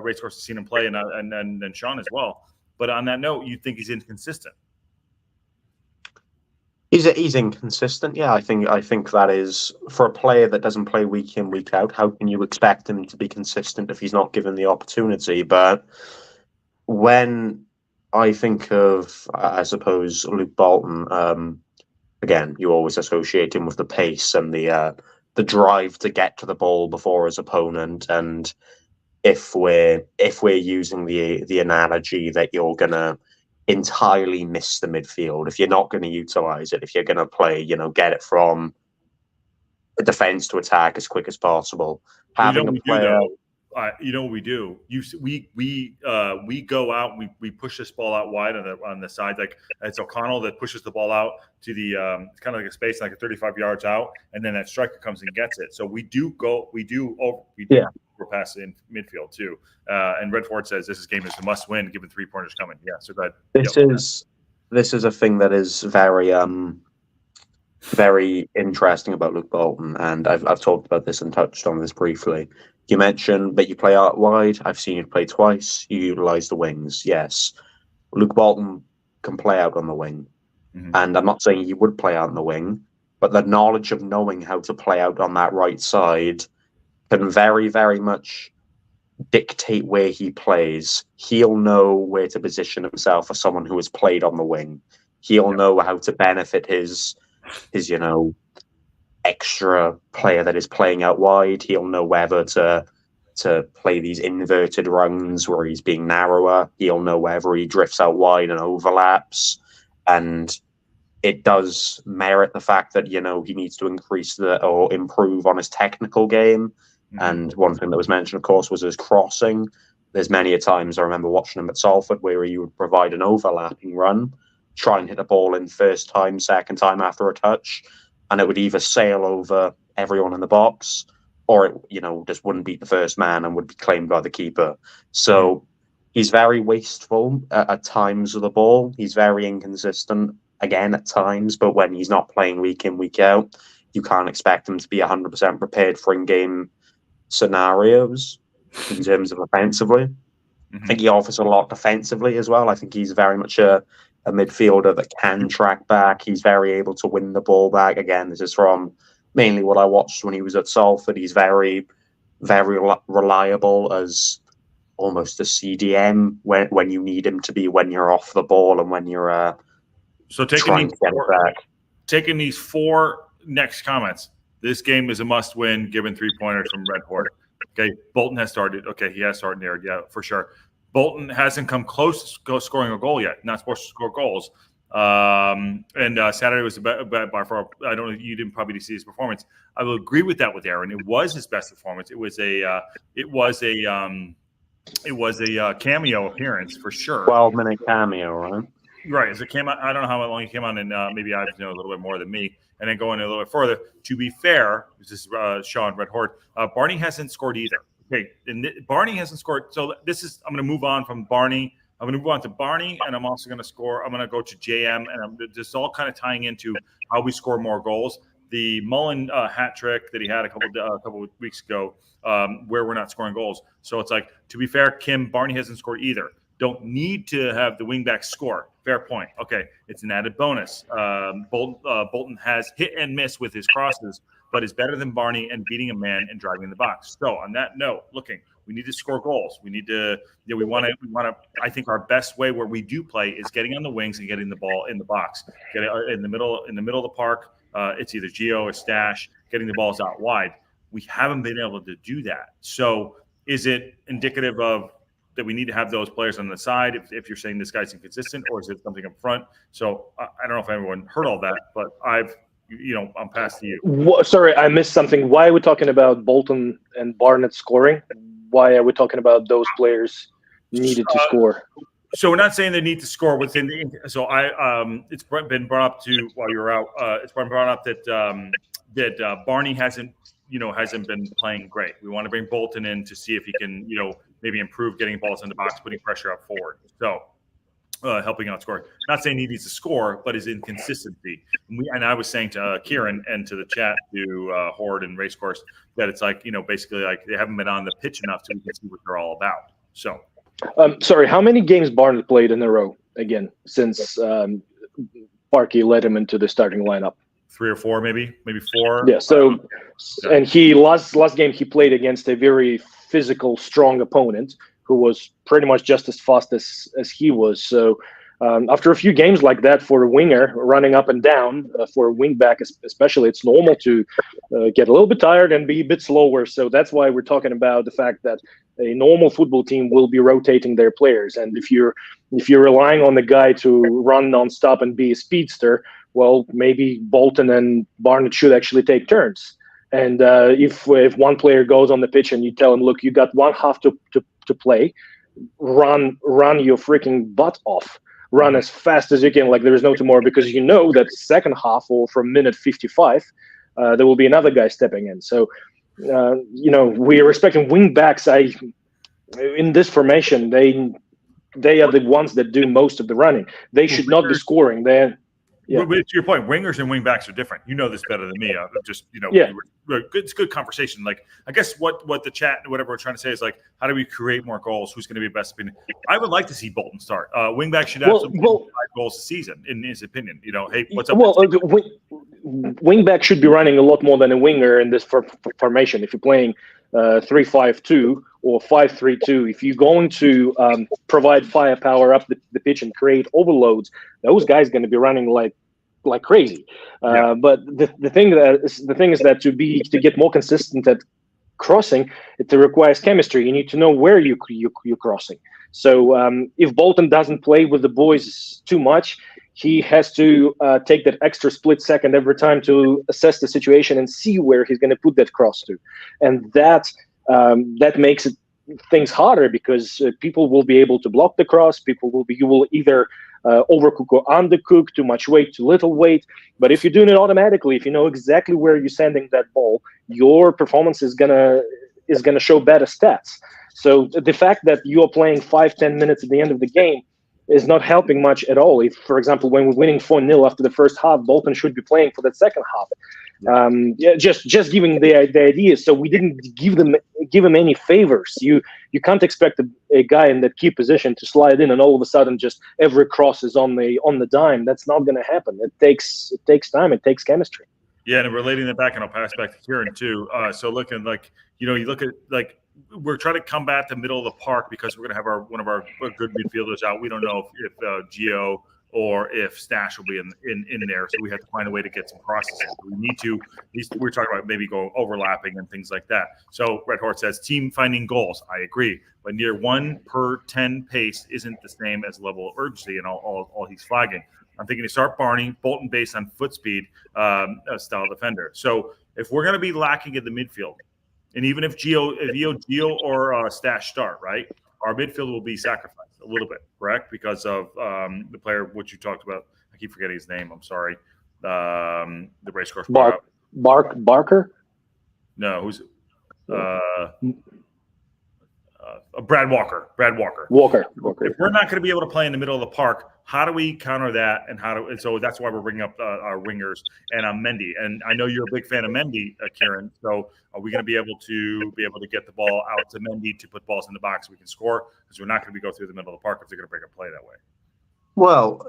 Racehorse has seen him play, and Sean as well. But on that note, you think he's inconsistent? He's inconsistent. Yeah, I think that is, for a player that doesn't play week in, week out, how can you expect him to be consistent if he's not given the opportunity? But when I think of, I suppose, Luke Bolton, again, you always associate him with the pace and the drive to get to the ball before his opponent. And if we're using the analogy that you're gonna entirely miss the midfield, if you're not going to utilize it, if you're going to play, get it from a defense to attack as quick as possible. Having a player, you know what we do? We go out, we push this ball out wide on the side, like it's O'Connell that pushes the ball out to the kind of like a space like a 35 yards out, and then that striker comes and gets it. So we do overpass in midfield too. And Red Ford says this game is a must win, given 3-pointers coming. Yeah, so that this is a thing that is very very interesting about Luke Bolton, and I've talked about this and touched on this briefly. You mentioned that you play out wide. I've seen you play twice. You utilize the wings. Yes, Luke Bolton can play out on the wing, and I'm not saying you would play out on the wing, but the knowledge of knowing how to play out on that right side can very, very much dictate where he plays. He'll know where to position himself as someone who has played on the wing. He'll know how to benefit his extra player that is playing out wide. He'll know whether to play these inverted runs where he's being narrower. He'll know whether he drifts out wide and overlaps. And it does merit the fact that, he needs to increase or improve on his technical game. And one thing that was mentioned, of course, was his crossing. There's many a times I remember watching him at Salford where he would provide an overlapping run, try and hit a ball in first time, second time after a touch, and it would either sail over everyone in the box or it, just wouldn't beat the first man and would be claimed by the keeper. So he's very wasteful at times with the ball. He's very inconsistent, again, at times, but when he's not playing week in, week out, you can't expect him to be 100% prepared for in-game scenarios in terms of offensively. I think he offers a lot defensively as well. I think he's very much a midfielder that can track back. He's very able to win the ball back. Again, this is from mainly what I watched when he was at Salford. He's very, very reliable as almost a CDM when you need him to be, when you're off the ball and when you're trying to get it back. Taking these 4 next comments. This game is a must-win, given 3-pointers from Red Hort. Okay, Bolton has started. Okay, he has started there. Yeah, for sure. Bolton hasn't come close to scoring a goal yet. Not supposed to score goals. And Saturday was by far. I don't know. You didn't probably see his performance. I will agree with that with Aaron. It was his best performance. It was a cameo appearance for sure. 12-minute cameo, right? Right. As it came out, I don't know how long he came on, and maybe I know a little bit more than me. And then going a little bit further, to be fair, this is Sean Red Hort. Barney hasn't scored either. Okay, and Barney hasn't scored. So I'm going to move on from Barney. I'm going to move on to Barney, and I'm also going to score. I'm going to go to JM, and I'm just all kind of tying into how we score more goals. The Mullen hat trick that he had a couple of weeks ago, where we're not scoring goals. So it's like, to be fair, Kim, Barney hasn't scored either. Don't need to have the wingback score. Fair point. Okay, it's an added bonus. Bolton has hit and miss with his crosses, but is better than Barney and beating a man and driving the box. So on that note, we need to score goals. We need to, we want to. I think our best way where we do play is getting on the wings and getting the ball in the box. Get it in the middle of the park. It's either Geo or Stash. Getting the balls out wide. We haven't been able to do that. So is it indicative of that we need to have those players on the side if you're saying this guy's inconsistent, or is it something up front? So I don't know if everyone heard all that, but I'm past to you. Sorry, I missed something. Why are we talking about Bolton and Barnett scoring? Why are we talking about those players needed to score? So we're not saying they need to score within the. So it's been brought up to while you were out. It's been brought up that Barney hasn't been playing great. We want to bring Bolton in to see if he can maybe improve getting balls in the box, putting pressure up forward. So helping out scoring. Not saying he needs to score, but his inconsistency. And I was saying to Kieran and to the chat, to Horde and Racecourse, that it's like, basically like they haven't been on the pitch enough so we can see what they're all about. So, sorry, how many games Barnett played in a row again since Parky led him into the starting lineup? 3 or 4, maybe 4. Yeah. So, and he last game he played against a very physical, strong opponent who was pretty much just as fast as he was. So after a few games like that for a winger running up and down, for a wing back especially, it's normal to get a little bit tired and be a bit slower. So that's why we're talking about the fact that a normal football team will be rotating their players. And if you're relying on the guy to run nonstop and be a speedster, well, maybe Bolton and Barnett should actually take turns. And if one player goes on the pitch and you tell him, look, you got one half to play, run your freaking butt off, run as fast as you can, like there is no tomorrow, because you know that second half or from minute 55, there will be another guy stepping in. So, we are expecting wing backs. In this formation, they are the ones that do most of the running. They should not be scoring. Yeah. But to your point, wingers and wing backs are different. You know this better than me. It's good conversation. Like, I guess what the chat, whatever we're trying to say is like, how do we create more goals? Who's going to be best opinion? I would like to see Bolton start. Wing back should absolutely 5 goals a season, in his opinion. Hey, what's up? Well, wing back should be running a lot more than a winger in this formation. If you're playing 3-5-2 or 5-3-2, if you're going to provide firepower up the pitch and create overloads, those guys are going to be running like crazy. But the thing is that to get more consistent at crossing, it requires chemistry. You need to know where you're crossing. So if Bolton doesn't play with the boys too much, he has to take that extra split second every time to assess the situation and see where he's going to put that cross to, and that makes things harder because people will be able to block the cross. You will either overcook or undercook, too much weight, too little weight. But if you're doing it automatically, if you know exactly where you're sending that ball, your performance is gonna show better stats. So the fact that you are playing 5-10 minutes at the end of the game is not helping much at all. If, for example, when we're winning 4-0 after the first half, Bolton should be playing for that second half. Just giving the idea. So we didn't give him any favors. You can't expect a guy in that key position to slide in and all of a sudden just every cross is on the dime. That's not going to happen. It takes time. It takes chemistry. Yeah, and relating that back, and I'll pass back to Kieran too. So looking like you look at like. We're trying to combat the middle of the park because we're going to have one of our good midfielders out. We don't know if Gio or if Stash will be in there, so we have to find a way to get some crosses in. We need to. We're talking about maybe go overlapping and things like that. So Red Horse says team finding goals. I agree, but near 1 per 10 pace isn't the same as level of urgency, and all he's flagging. I'm thinking to start Barney Bolton based on foot speed style defender. So if we're going to be lacking in the midfield. And even if Gio or Stash start, right, our midfield will be sacrificed a little bit, correct? Because of the player which you talked about. I keep forgetting his name. I'm sorry. The racecourse. Barker? No, who's Brad Walker. Walker. If we're not going to be able to play in the middle of the park, how do we counter that? And so that's why we're bringing up our wingers and Mendy. And I know you're a big fan of Mendy, Kieran. So are we going to be able to get the ball out to Mendy to put balls in the box so we can score? Because we're not going to go through the middle of the park if they're going to break a play that way. Well,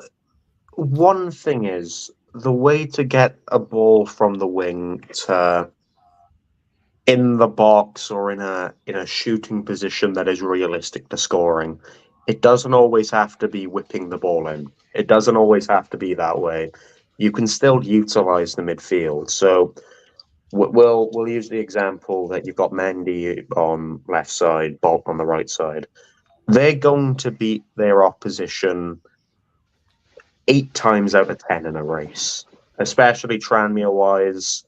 one thing is the way to get a ball from the wing to in the box or in a shooting position that is realistic to scoring. It doesn't always have to be whipping the ball in. It doesn't always have to be that way. You can still utilize the midfield. So we'll use the example that you've got Mendy on left side, Bolt on the right side. They're going to beat their opposition 8 times out of 10 in a race, especially Tranmere-wise.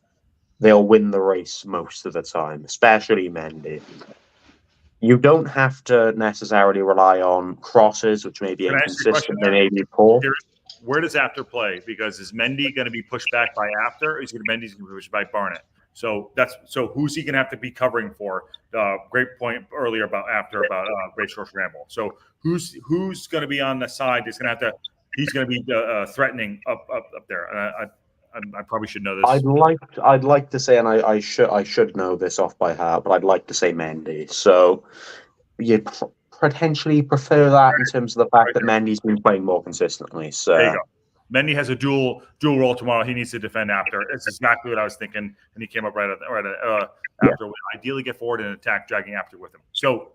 They'll win the race most of the time, especially Mendy. You don't have to necessarily rely on crosses, which may be inconsistent, they may be poor. Where does after play? Because is Mendy going to be pushed back by after, or is Mendy's going to be pushed by Barnett? So who's he going to have to be covering for? Great point earlier about Ray Short Ramble. So who's going to be on the side? He's going to be threatening up there. And I probably should know this. I'd like to say, and I should know this off by heart, but I'd like to say Mendy. So you'd potentially prefer that in terms of the fact that Mendy's been playing more consistently. So there you go. Mendy has a dual role tomorrow. He needs to defend after. It's exactly what I was thinking, and he came up right after. Ideally, get forward and attack, dragging after with him. So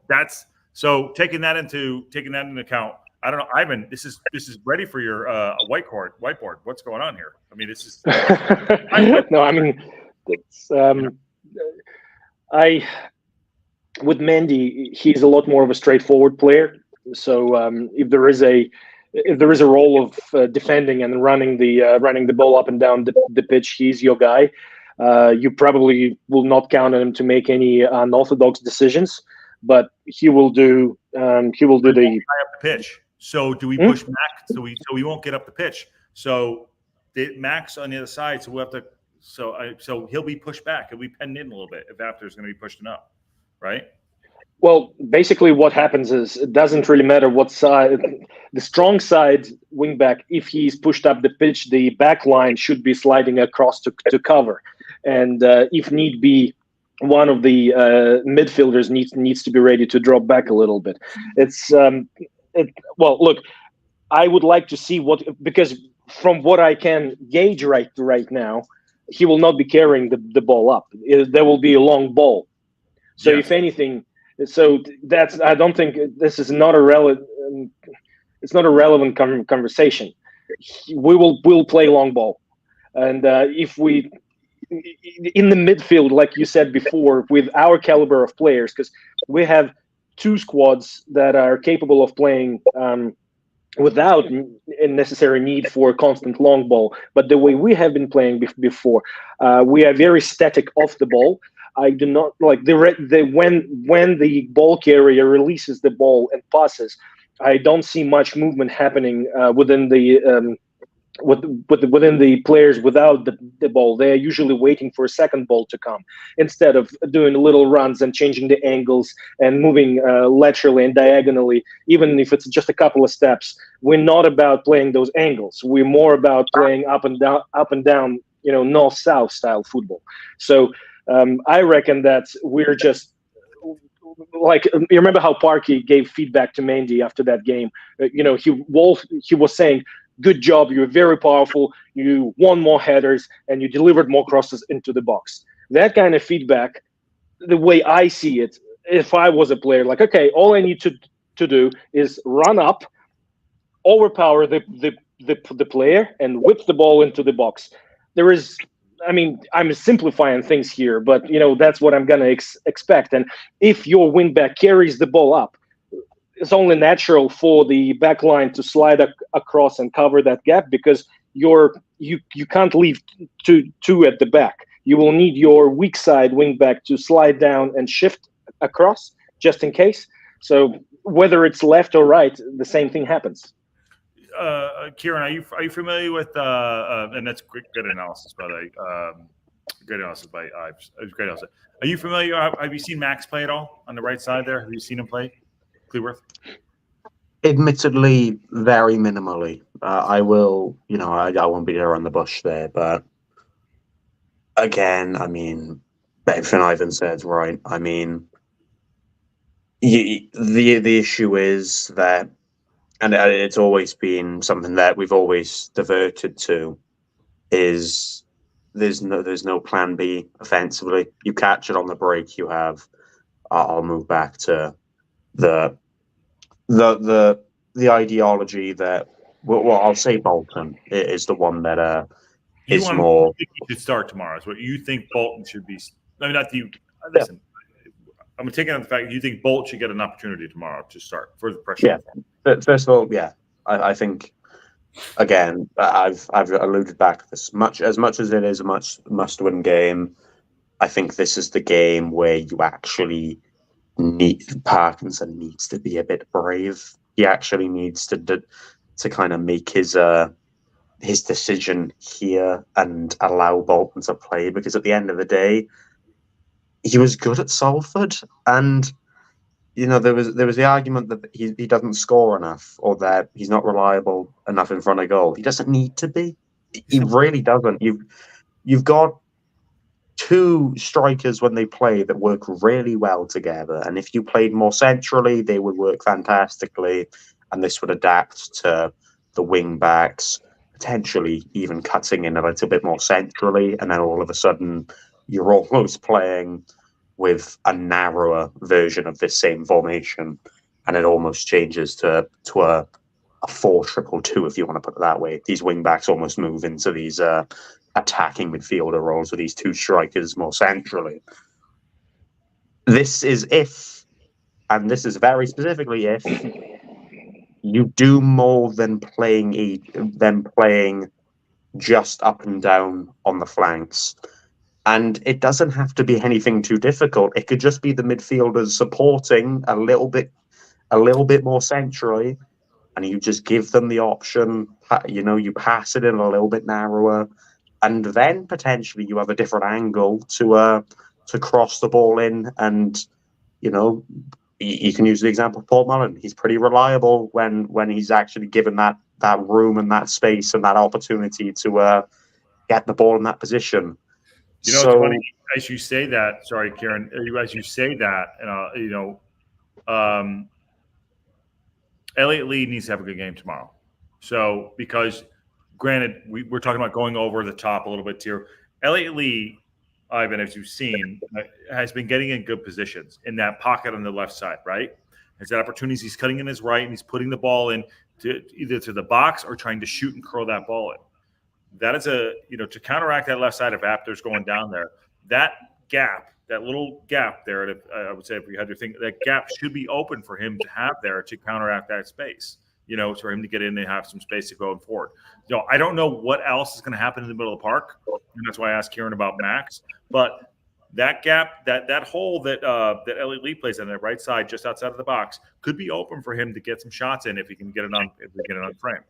taking that into account. I don't know, Ivan. This is ready for your whiteboard. What's going on here? I mean, this is no. I mean, it's with Mendy, he's a lot more of a straightforward player. So if there is a role of defending and running the ball up and down the pitch, he's your guy. You probably will not count on him to make any unorthodox decisions, but he will do the pitch. So do we push Max? So we won't get up the pitch. So Max on the other side. So we'll have to. So he'll be pushed back. He'll be penned in a little bit if After is going to be pushed up, right? Well, basically, what happens is it doesn't really matter what side. The strong side wingback, if he's pushed up the pitch, the back line should be sliding across to cover, and if need be, one of the midfielders needs to be ready to drop back a little bit. Well, look, I would like to see because from what I can gauge right now, he will not be carrying the ball up. There will be a long ball. So if anything, I don't think this is not a relevant. It's not a relevant conversation. We'll play long ball, and if we in the midfield, like you said before, with our caliber of players, because we have two squads that are capable of playing without a necessary need for constant long ball. But the way we have been playing before, we are very static off the ball. I do not like when the ball carrier releases the ball and passes, I don't see much movement happening within the within the players without the ball. They are usually waiting for a second ball to come instead of doing little runs and changing the angles and moving laterally and diagonally. Even if it's just a couple of steps, we're not about playing those angles. We're more about playing up and down, north-south style football. So I reckon that we're just like, you remember how Parky gave feedback to Mendy after that game? He was saying, good job, you were very powerful, you won more headers, and you delivered more crosses into the box. That kind of feedback, the way I see it, if I was a player, like, okay, all I need to do is run up, overpower the player, and whip the ball into the box. I'm simplifying things here, but, that's what I'm going to expect. And if your wingback carries the ball up, it's only natural for the back line to slide across and cover that gap, because you can't leave two at the back. You will need your weak side wing back to slide down and shift across just in case. So whether it's left or right, the same thing happens. Kieran, are you familiar with and that's good analysis, by the way. Good analysis by Ives. Great analysis. Are you familiar? Have you seen Max play at all on the right side there? Have you seen him play? Cleworth? Admittedly, very minimally. I will, I won't be there on the bush there, but again, everything Ivan said, right? The issue is that, and it's always been something that we've always diverted to, is there's no plan B offensively. You catch it on the break, you have, I'll move back to the ideology that, well, I'll say Bolton is the one that is more. You think he should start tomorrow? Is what you think Bolton should be? Not you. Listen, I'm taking on the fact that you think Bolt should get an opportunity tomorrow to start for the pressure. Yeah. But first of all, yeah, I think, again, I've alluded back to this. As much as it is a must-win game, I think this is the game where you actually Parkinson needs to be a bit brave. He actually needs to kind of make his his decision here and allow Bolton to play, because at the end of the day, he was good at Salford, and there was the argument that he doesn't score enough, or that he's not reliable enough in front of goal. He doesn't need to be. He really doesn't. You've got two strikers when they play that work really well together, and if you played more centrally, they would work fantastically, and this would adapt to the wing backs, potentially even cutting in a little bit more centrally, and then all of a sudden you're almost playing with a narrower version of this same formation, and it almost changes to a 4-2-2, if you want to put it that way. These wing backs almost move into these attacking midfielder roles with these two strikers more centrally. This is if, and this is very specifically if, you do more than playing just up and down on the flanks. And it doesn't have to be anything too difficult. It could just be the midfielders supporting a little bit more centrally, and you just give them the option. You pass it in a little bit narrower, and then potentially you have a different angle to cross the ball in. And you can use the example of Paul Mullen. He's pretty reliable when he's actually given that room and that space and that opportunity to get the ball in that position. It's funny as you say that. Sorry, Kieran. As you say that, Elliot Lee needs to have a good game tomorrow. So, because granted, we're talking about going over the top a little bit here. Elliot Lee, Ivan, as you've seen, has been getting in good positions in that pocket on the left side, right? He's had opportunities. He's cutting in his right, and he's putting the ball in either to the box or trying to shoot and curl that ball in. That is to counteract that left side of Apter's going down there. That gap, that little gap there, I would say, if we had to think, that gap should be open for him to have there to counteract that space, for him to get in and have some space to go forward. I don't know what else is going to happen in the middle of the park, and that's why I asked Kieran about Max. But that gap, that hole that Elliot Lee plays on the right side, just outside of the box, could be open for him to get some shots in if he can get it on frame.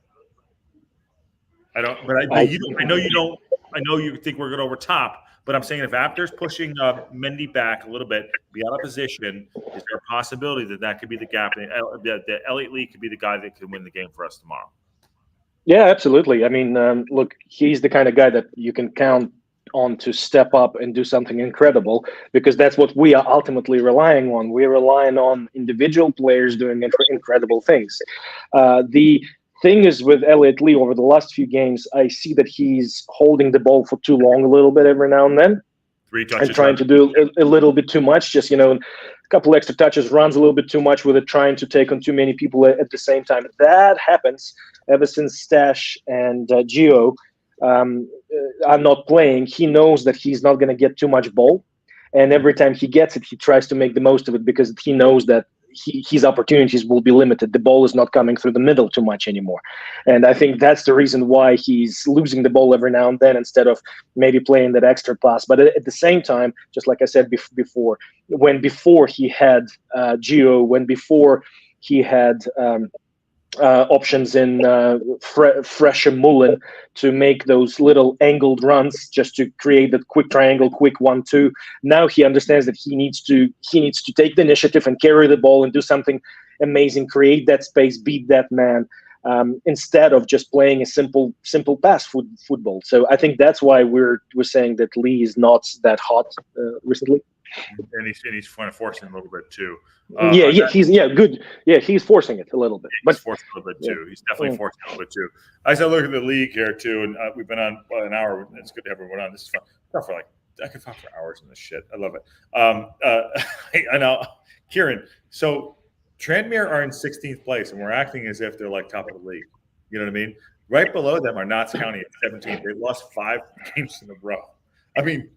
I don't, but I know you don't. I know you think we're good over top, but I'm saying if Apter's pushing Mendy back a little bit, be out of position, is there a possibility that could be the gap? That Elliot Lee could be the guy that could win the game for us tomorrow? Yeah, absolutely. I mean, look, he's the kind of guy that you can count on to step up and do something incredible, because that's what we are ultimately relying on. We're relying on individual players doing incredible things. The thing is with Elliot Lee, over the last few games, I see that he's holding the ball for too long a little bit every now and then. 3 touches. And trying to do a little bit too much, just, a couple extra touches, runs a little bit too much with it, trying to take on too many people at the same time. That happens ever since Stash and Gio are not playing. He knows that he's not going to get too much ball. And every time he gets it, he tries to make the most of it, because he knows that his opportunities will be limited. The ball is not coming through the middle too much anymore. And I think that's the reason why he's losing the ball every now and then, instead of maybe playing that extra pass. But at the same time, just like I said before he had Gio, before he had options in Fresh and Mullen to make those little angled runs just to create that quick triangle, quick 1-2. Now he understands that he needs to take the initiative and carry the ball and do something amazing, create that space, beat that man, instead of just playing a simple pass football. So I think that's why we're saying that Lee is not that hot recently. And he's trying to force it a little bit too. Good. Yeah, he's forcing it a little bit. But he's forcing it a little bit too. He's definitely forcing it a little bit too. As I look at the league here too, and we've been on an hour. It's good to have everyone on. This is fun. I could talk for hours on this shit. I love it. I know, Kieran. So Tranmere are in 16th place, and we're acting as if they're like top of the league. You know what I mean? Right below them are Notts County at 17th. They lost 5 games in a row. I mean,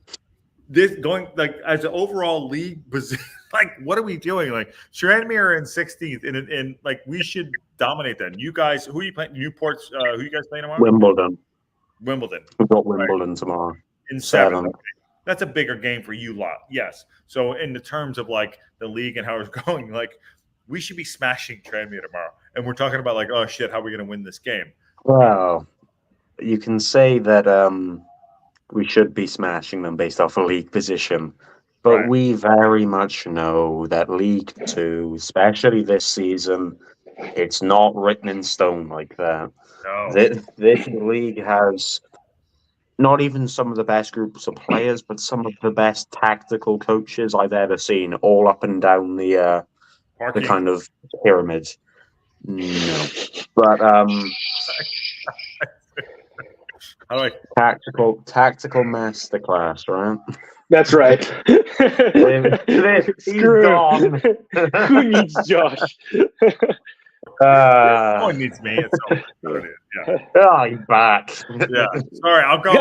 this going like as an overall league position, like what are we doing? Like Tranmere in 16th, and like we should dominate them. You guys, who are you playing? Newport's. Who you guys playing tomorrow? Wimbledon. We've got Wimbledon tomorrow. In 7. Okay. That's a bigger game for you lot. Yes. So in the terms of like the league and how it's going, like we should be smashing Tranmere tomorrow. And we're talking about like, oh shit, how are we going to win this game? Well, you can say that we should be smashing them based off a league position, but Right. we very much know that League Two, especially this season, it's not written in stone like that. No. This league has not even some of the best groups of players, but some of the best tactical coaches I've ever seen, all up and down the kind of pyramid. No, but tactical masterclass, right? That's right. He's gone. Who needs Josh? No one needs me. It's so yeah. Oh, he's back. Yeah. Sorry, I'll go. Go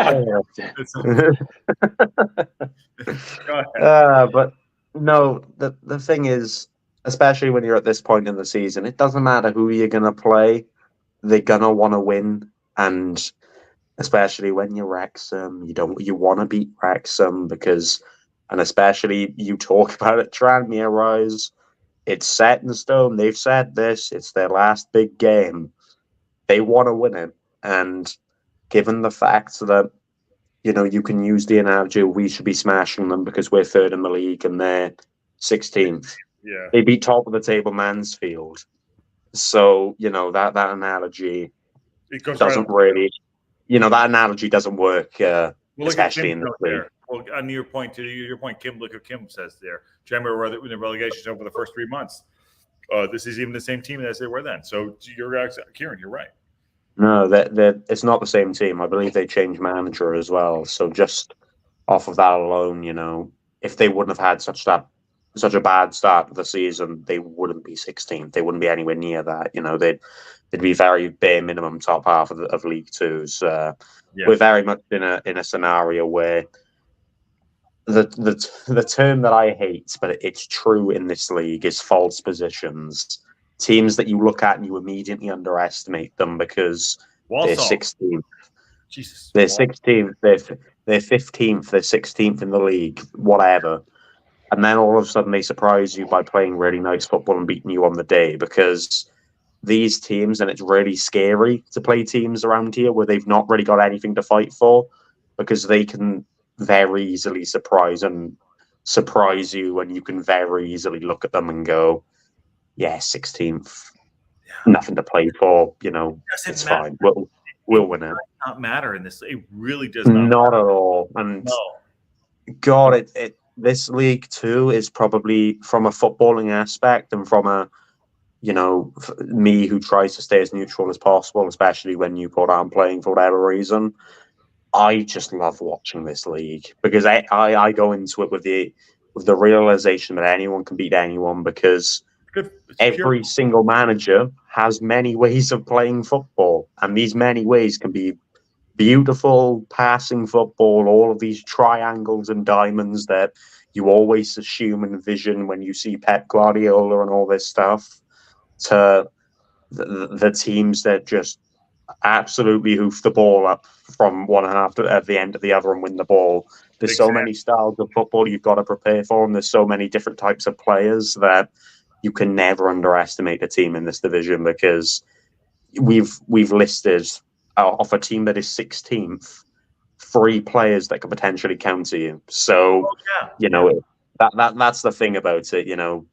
ahead. But no, the thing is, especially when you're at this point in the season, it doesn't matter who you're gonna play. They're gonna want to win, and especially when you're Wrexham, you want to beat Wrexham because, and especially you talk about it, Tranmere Rovers. It's set in stone. They've said this. It's their last big game. They want to win it. And given the fact that, you can use the analogy, we should be smashing them because we're third in the league and they're 16th. Yeah. They beat top of the table Mansfield. So, that analogy doesn't really, that analogy doesn't work, especially in the league. Well, on your point, Kim, look what Kim says there. Tranmere in the relegations over the first 3 months. This is even the same team as they were then. So Kieran, you're right. No, it's not the same team. I believe they changed manager as well. So just off of that alone, if they wouldn't have had such a bad start to the season, they wouldn't be 16th. They wouldn't be anywhere near that. They'd be very bare minimum top half of League Two. So we're very much in a scenario where the term that I hate, but it's true in this league, is false positions. Teams that you look at and you immediately underestimate them because they're 16th. Jesus. They're 16th, they're 15th, they're 16th in the league, whatever. And then all of a sudden they surprise you by playing really nice football and beating you on the day, because these teams, and it's really scary to play teams around here where they've not really got anything to fight for, because they can very easily surprise you, and you can very easily look at them and go, yeah, 16th, nothing to play for, it's fine. We'll win it. It does not matter in this. It really does not at all. And God, this League Two is probably, from a footballing aspect and from a, me who tries to stay as neutral as possible, especially when Newport aren't playing for whatever reason, I just love watching this league because I go into it with the realization that anyone can beat anyone, because every single manager has many ways of playing football, and these many ways can be beautiful passing football, all of these triangles and diamonds that you always assume and envision when you see Pep Guardiola and all this stuff, to the teams that just absolutely hoof the ball up from one half at the end of the other and win the ball. There's so many styles of football you've got to prepare for, and there's so many different types of players that you can never underestimate a team in this division, because we've listed off a team that is 16th 3 players that could potentially counter you. So that's the thing about it.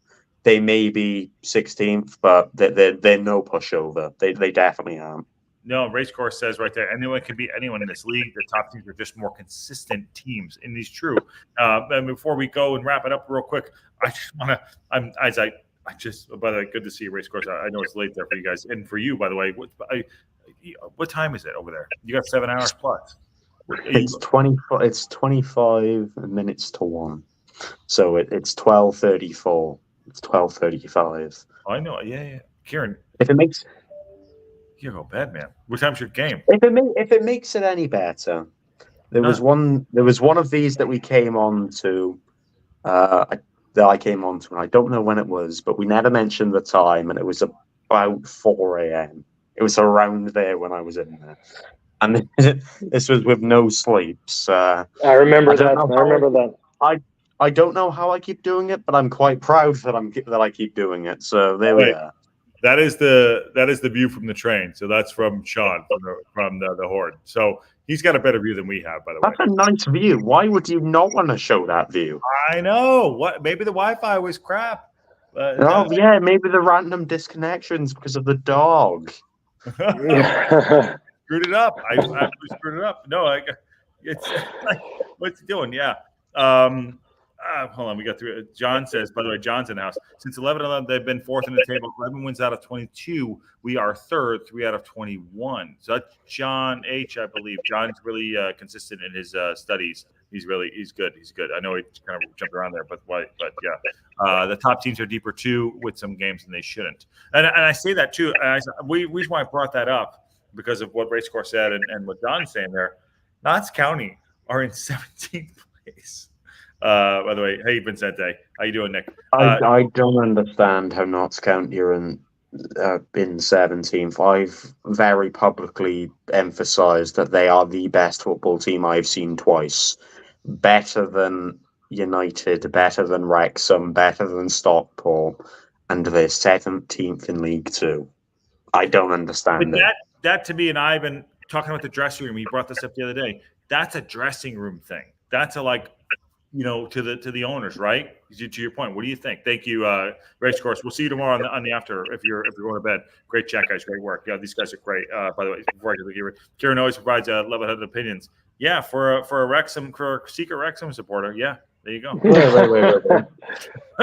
They may be 16th, but they're no pushover. They definitely aren't. No, Racecourse says right there, anyone can beat anyone in this league. The top teams are just more consistent teams, and it's true. And before we go and wrap it up real quick, I just want to. By the way, good to see you, Racecourse. I know it's late there for you guys, and for you, by the way. What time is it over there? You got 7 hours plus. It's 25. It's 25 minutes to 1, so it's 12:34. It's 12:35. Oh, I know. Yeah. Kieran, if it makes. You go bed, man. What time's your game? If it makes it any better, there was one of these that we came on to, that I came on to, and I don't know when it was, but we never mentioned the time, and it was about 4 a.m. It was around there when I was in there, and this was with no sleeps. I remember that. I don't know how I keep doing it, but I'm quite proud that I keep doing it. So there we are. That is the view from the train. So that's from Sean from the Horde. So he's got a better view than we have, by the way. That's a nice view. Why would you not want to show that view? I know. What? Maybe the Wi-Fi was crap. Yeah, maybe the random disconnections because of the dog. Screwed it up. I actually screwed it up. No, it's like, what's he doing? Yeah. Hold on, we got through it. John says, by the way, John's in the house. Since 11-11, they've been fourth in the table. 11 wins out of 22. We are third, 3 out of 21. So that's John H, I believe. John's really consistent in his studies. He's good. He's good. I know he kind of jumped around there, but yeah. The top teams are deeper too with some games than they shouldn't. And I say that too. And reason why I brought that up because of what Racecore said and what John's saying there. Notts County are in 17th place. By the way, hey Vincente, how you doing, Nick? I don't understand how Notts County are in 17th. I've very publicly emphasised that they are the best football team I've seen twice. Better than United, better than Wrexham, better than Stockport, and they're 17th in League Two. I don't understand it. That to me, and I've been talking about the dressing room. He brought this up the other day. That's a dressing room thing. That's a to the owners, right? To your point, what do you think? Thank you, Race Course. We'll see you tomorrow on the after if you're going to bed. Great chat, guys. Great work. Yeah, these guys are great. By the way, before I get to Kieran always provides level-headed opinions. Yeah, for a Wrexham, for a secret Wrexham supporter. Yeah, there you go. Wait.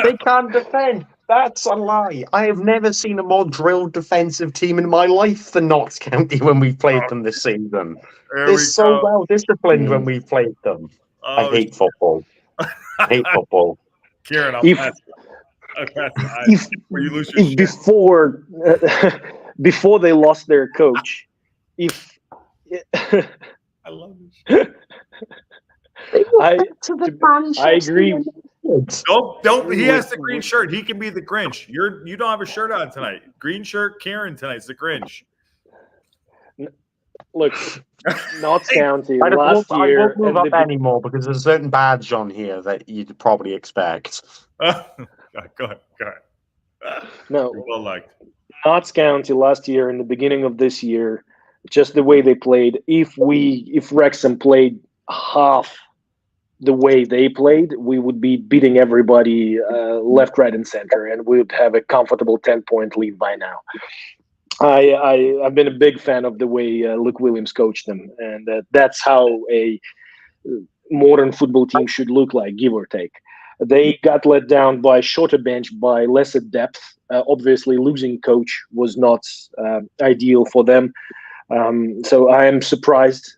They can't defend. That's a lie. I have never seen a more drilled defensive team in my life than Notts County when we played them this season. They're so well disciplined when we played them. I hate football. I hate football. Kieran, I'll pass where you lose your shit. Before they lost their coach, I love this. I agree. Don't. He has the green shirt. He can be the Grinch. You don't have a shirt on tonight. Green shirt, Kieran tonight's the Grinch. Look, Notts County last year. I won't move up anymore because there's a certain badge on here that you'd probably expect. Go ahead. No, well liked. Notts County last year, in the beginning of this year, just the way they played. If Wrexham played half the way they played, we would be beating everybody left, right, and center, and we would have a comfortable 10-point lead by now. I've been a big fan of the way Luke Williams coached them, and that's how a modern football team should look like, give or take. They got let down by shorter bench, by lesser depth. Obviously, losing coach was not ideal for them. So I am surprised.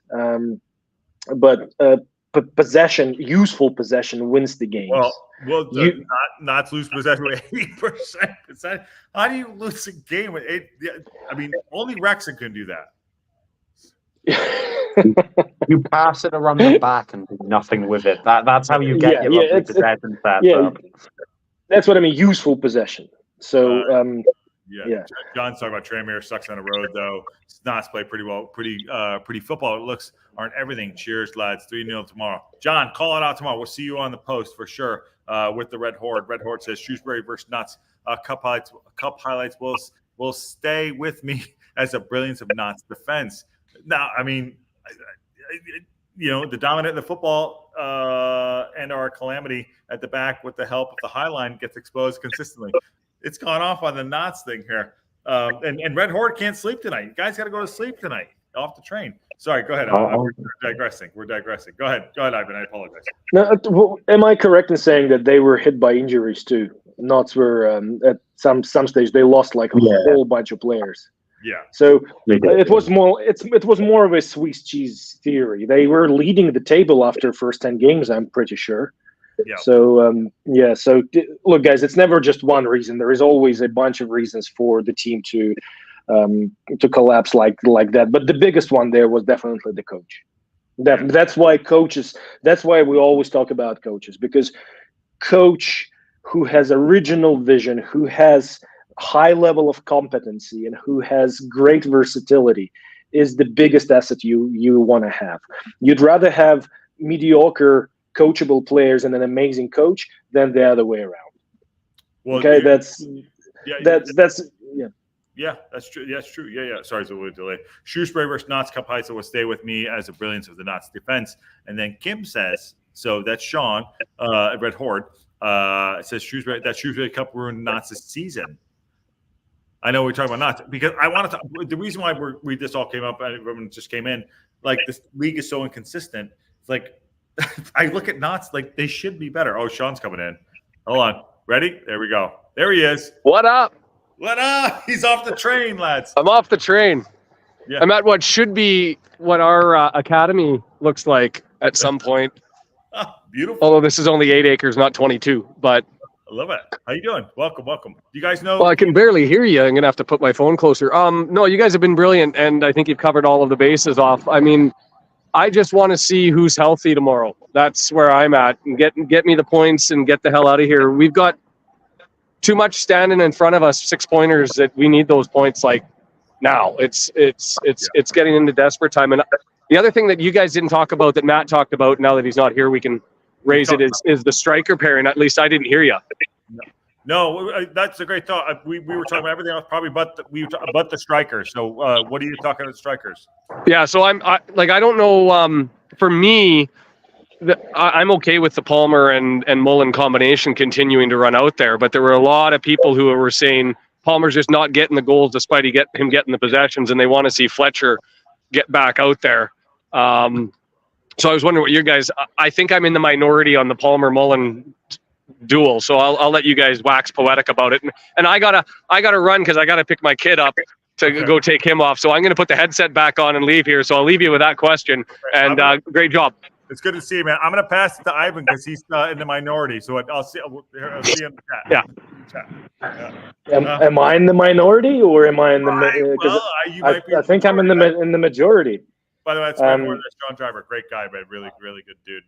But useful possession wins the games. Well, not lose possession with 80%. How do you lose a game with 8? I mean, only Wrexham can do that. You pass it around the back and do nothing with it. That's how you get your lovely possession stats up. That's what I mean. Useful possession. So. Yeah. John's talking about Tranmere sucks on the road though. Snots play pretty well, pretty football. It looks aren't everything. Cheers, lads. 3-0 tomorrow. John, call it out tomorrow. We'll see you on the post for sure. With the Red Horde. Red Horde says Shrewsbury versus Notts. Cup highlights will stay with me as a brilliance of Notts defense. Now, I mean, the dominant in the football and our calamity at the back with the help of the high line gets exposed consistently. It's gone off on the Notts thing here. And Red Horde can't sleep tonight. You guys got to go to sleep tonight off the train. Sorry, go ahead. We're digressing. Go ahead, Ivan. I apologize. No, am I correct in saying that they were hit by injuries too? Notts were at some stage they lost like a whole bunch of players. Yeah. So it was more of a Swiss cheese theory. They were leading the table after first 10 games, I'm pretty sure. Yeah. So So look, guys, it's never just one reason. There is always a bunch of reasons for the team to collapse like that. But the biggest one there was definitely the coach. That's why coaches. That's why we always talk about coaches, because coach who has original vision, who has high level of competency, and who has great versatility is the biggest asset you want to have. You'd rather have mediocre coachable players and an amazing coach than the other way around. Well, okay, Yeah, that's true. Yeah, that's true. Yeah. Sorry, it's a little delay. Shrewsbury versus Notts Cup Heights will stay with me as the brilliance of the Notts defense. And then Kim says, so that's Sean, Red Horde, says Shrewsbury Cup ruined Notts' season. I know we're talking about Notts because I wanted to. The reason why this all came up and everyone just came in, like this league is so inconsistent. It's like I look at Notts like they should be better. Oh, Sean's coming in. Hold on. Ready? There we go. There he is. What up? What up? He's off the train, lads. I'm off the train. Yeah. I'm at what should be what our academy looks like at some point. Oh, beautiful. Although this is only 8 acres, not 22. But I love it. How you doing? Welcome. You guys know? well, I can barely hear you. I'm gonna have to put my phone closer. No, you guys have been brilliant, and I think you've covered all of the bases off. I mean, I just want to see who's healthy tomorrow. That's where I'm at, and get me the points and get the hell out of here. We've got too much standing in front of us, 6-pointers, that we need those points like now. It's getting into desperate time. And the other thing that you guys didn't talk about that Matt talked about, now that he's not here, we can raise it, is the striker pairing. At least I didn't hear you. No, that's a great thought. We were talking about everything else, probably but the strikers. So what are you talking about, strikers? Yeah, so I don't know. For me, I'm okay with the Palmer and Mullen combination continuing to run out there, but there were a lot of people who were saying Palmer's just not getting the goals despite him getting the possessions, and they want to see Fletcher get back out there. So I was wondering what you guys. I think I'm in the minority on the Palmer-Mullen duel, so I'll let you guys wax poetic about it. And I gotta run because I gotta pick my kid up to go take him off. So I'm gonna put the headset back on and leave here. So I'll leave you with that question. And great job. It's good to see you, man. I'm going to pass it to Ivan because he's in the minority. So I'll see you in the chat. Yeah. Am I in the minority or am I in the? I think I'm in the majority. By the way, that's John Driver, great guy, but really, really good dude.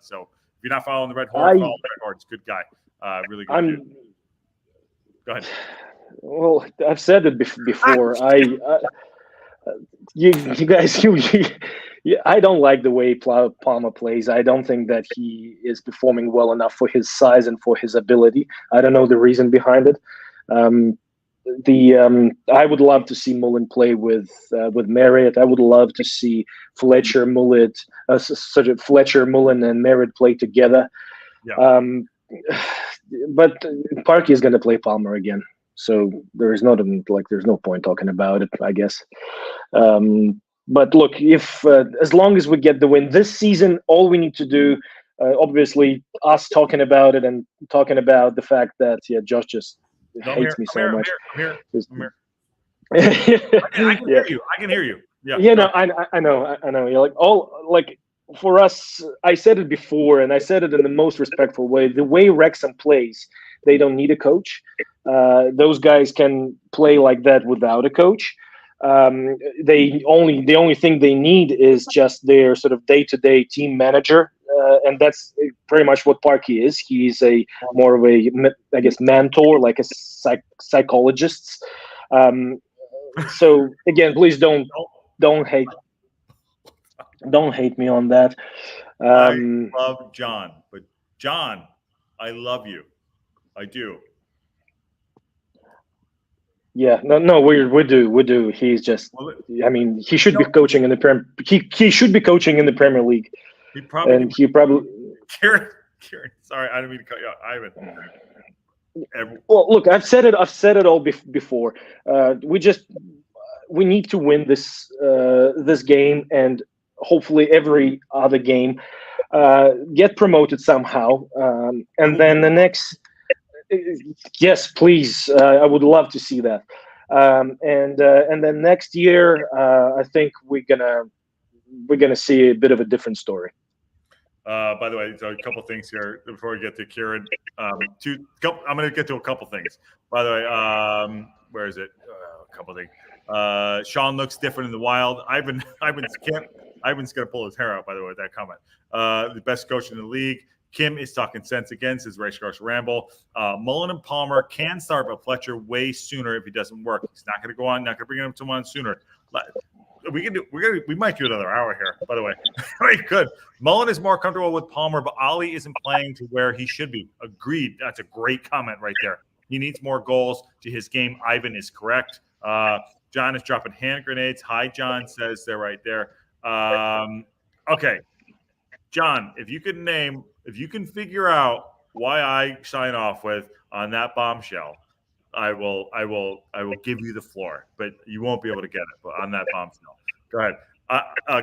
So if you're not following the Red Horde, follow the Red Horde. It's a good guy. Really good dude. Go ahead. Well, I've said it before. You guys, I don't like the way Palmer plays. I don't think that he is performing well enough for his size and for his ability. I don't know the reason behind it. I would love to see Mullen play with Marriott. I would love to see Fletcher, Mullen, and Marriott play together. Yeah. But Parky is going to play Palmer again. So there's no point talking about it, I guess. But look, if as long as we get the win this season, all we need to do, obviously, us talking about it and talking about the fact that Josh just hates me so much. I'm here. I can hear you. Yeah. Yeah. No, I know. You're for us, I said it before, and I said it in the most respectful way. The way Wrexham plays, they don't need a coach. Those guys can play like that without a coach. The only thing they need is just their sort of day-to-day team manager, and that's pretty much what Parky is. He's more of a, I guess, mentor, like a psychologist. So again, please don't hate me on that. I love John, but John, I love you. I do. Yeah, no, we do. He's just. I mean, he should be coaching in the Premier. He should be coaching in the Premier League. He probably. Kieran, sorry, I didn't mean to cut you off, Ivan. Well, look, I've said it all before. We need to win this game and hopefully every other game, get promoted somehow, and then the next. Yes, please. I would love to see that. And then next year, I think we're gonna see a bit of a different story. By the way, so a couple things here before we get to Kieran. I'm going to get to a couple things. By the way, where is it? A couple things. Sean looks different in the wild. Ivan's going to pull his hair out. By the way, with that comment. The best coach in the league. Kim is talking sense again, says Race Cars Ramble. Mullen and Palmer can start, but Fletcher way sooner if he doesn't work. He's not going to go on, not going to bring him to one sooner. We might do another hour here, by the way. We could. Mullen is more comfortable with Palmer, but Ollie isn't playing to where he should be. Agreed. That's a great comment right there. He needs more goals to his game. Ivan is correct. John is dropping hand grenades. Hi, John says they're right there. Okay, John, if you can figure out why I sign off with on that bombshell, I will give you the floor, but you won't be able to get it. But on that bombshell, go ahead,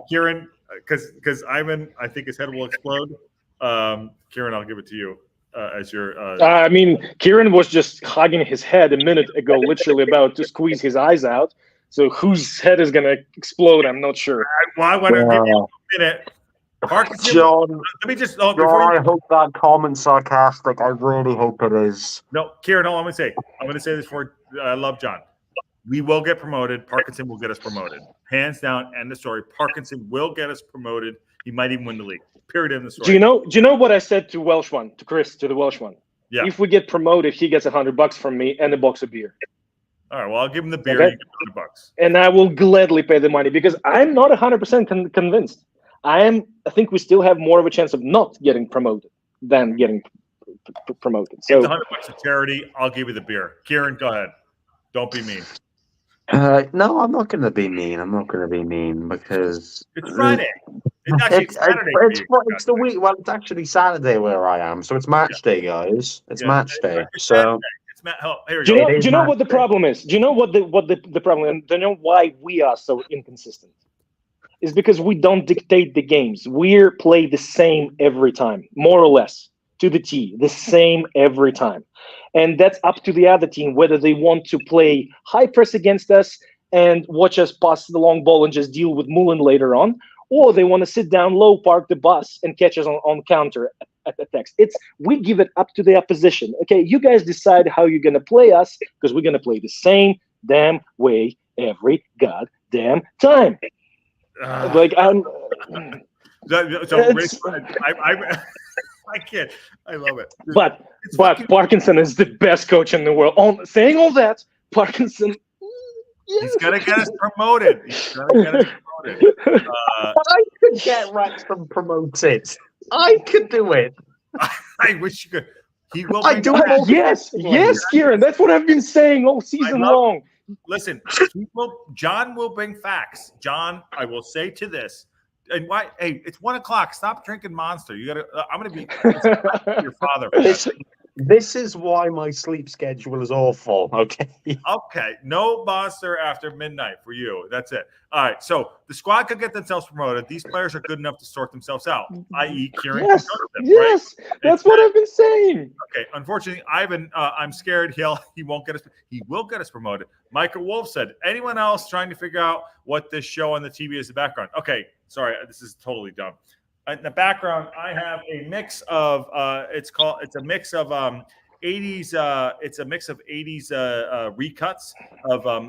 Kieran, because Ivan, I think his head will explode. Kieran, I'll give it to you as your. I mean, Kieran was just hugging his head a minute ago, literally about to squeeze his eyes out. So whose head is gonna explode? I'm not sure. Well, I want to give you a minute. Parkinson, John, let me just. John, I hope that comment's sarcastic. I really hope it is. No, Kieran, all I'm going to say this for I love John. We will get promoted. Parkinson will get us promoted. Hands down, end of story. Parkinson will get us promoted. He might even win the league. Period, end of story. Do you know what I said to the Welsh one? Yeah. If we get promoted, he gets $100 from me and a box of beer. All right, well, I'll give him the beer. Okay. You get $100. And I will gladly pay the money because I'm not 100% convinced. I think we still have more of a chance of not getting promoted than getting promoted. So it's $100 of charity. I'll give you the beer. Kieran, go ahead. Don't be mean. No, I'm not going to be mean. I'm not going to be mean because it's Friday. It's actually Saturday. It's the week. Well, it's actually Saturday where I am, so it's match day, guys. It's match day. So. Do you know what the problem is? Do you know what the problem is? Do you know why we are so inconsistent? It's because we don't dictate the games. We play the same every time, more or less, to the T, the same every time. And that's up to the other team, whether they want to play high press against us and watch us pass the long ball and just deal with Mullen later on, or they want to sit down low, park the bus, and catch us on counter attacks. We give it up to the opposition. Okay, you guys decide how you're going to play us because we're going to play the same damn way every goddamn time. I can't. I love it. But Parkinson is the best coach in the world. Saying all that, Parkinson, he's gonna get us promoted. I could get Wrexham promoted. I could do it. I wish you could. He will. Yes, Kieran. That's what I've been saying all season long. Listen, John will bring facts. John, I will say to this, and why? Hey, it's 1:00. Stop drinking Monster. You gotta. I'm gonna be your father. This is why my sleep schedule is awful. Okay. Okay. No Monster after midnight for you. That's it. All right. So the squad could get themselves promoted. These players are good enough to sort themselves out, i.e., Kieran. Yes. Right? That's what I've been saying. Okay. Unfortunately, Ivan, I'm scared he won't get us. He will get us promoted. Michael Wolf said, anyone else trying to figure out what this show on the TV is the background? Okay. Sorry. This is totally dumb. In the background, I have a mix of it's a mix of 80s. It's a mix of 80s recuts of I'll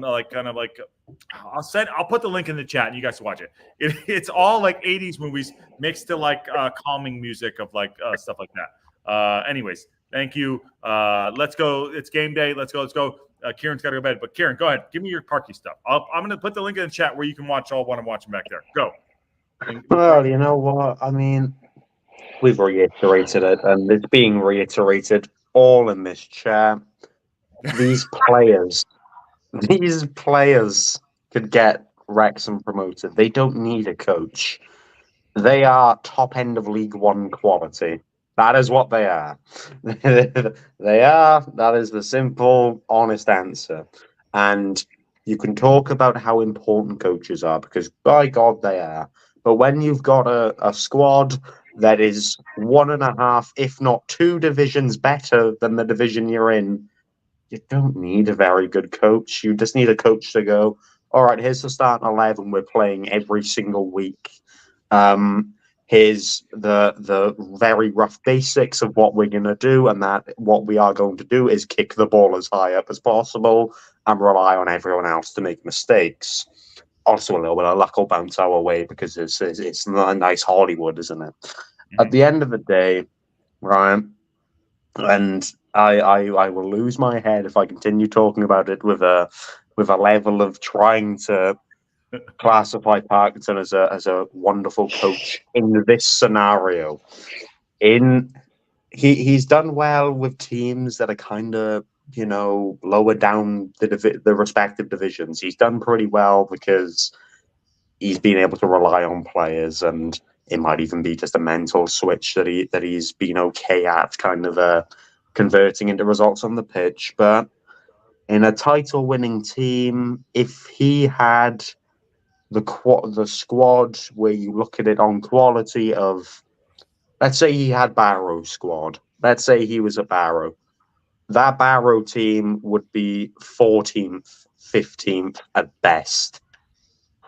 put the link in the chat and you guys can watch it. It's all like 80s movies mixed to like calming music of like stuff like that. Anyways, thank you. Let's go. It's game day. Let's go. Kieran's got to go to bed, but Kieran, go ahead. Give me your Parky stuff. I'm going to put the link in the chat where you can watch all what I'm watching back there. Go. Well, you know what? I mean, we've reiterated it, and it's being reiterated all in this chat. These players could get Wrexham promoted. They don't need a coach. They are top end of League One quality. That is what they are. They are. That is the simple, honest answer. And you can talk about how important coaches are, because by God, they are. But when you've got a squad that is 1.5, if not 2 divisions better than the division you're in, you don't need a very good coach. You just need a coach to go, all right, here's the starting 11 we're playing every single week. Here's the very rough basics of what we're going to do, and that what we are going to do is kick the ball as high up as possible and rely on everyone else to make mistakes. Also, a little bit of luck will bounce our way because it's a nice Hollywood, isn't it? Mm-hmm. At the end of the day, Ryan, and I will lose my head if I continue talking about it with a level of trying to classify Parkinson as a wonderful coach in this scenario. He's done well with teams that are kind of lower down the respective divisions, he's done pretty well because he's been able to rely on players, and it might even be just a mental switch that he's been okay at kind of converting into results on the pitch. But in a title-winning team, if he had the squad where you look at it on quality of, let's say he had Barrow's squad, let's say he was a Barrow, that Barrow team would be 14th, 15th at best,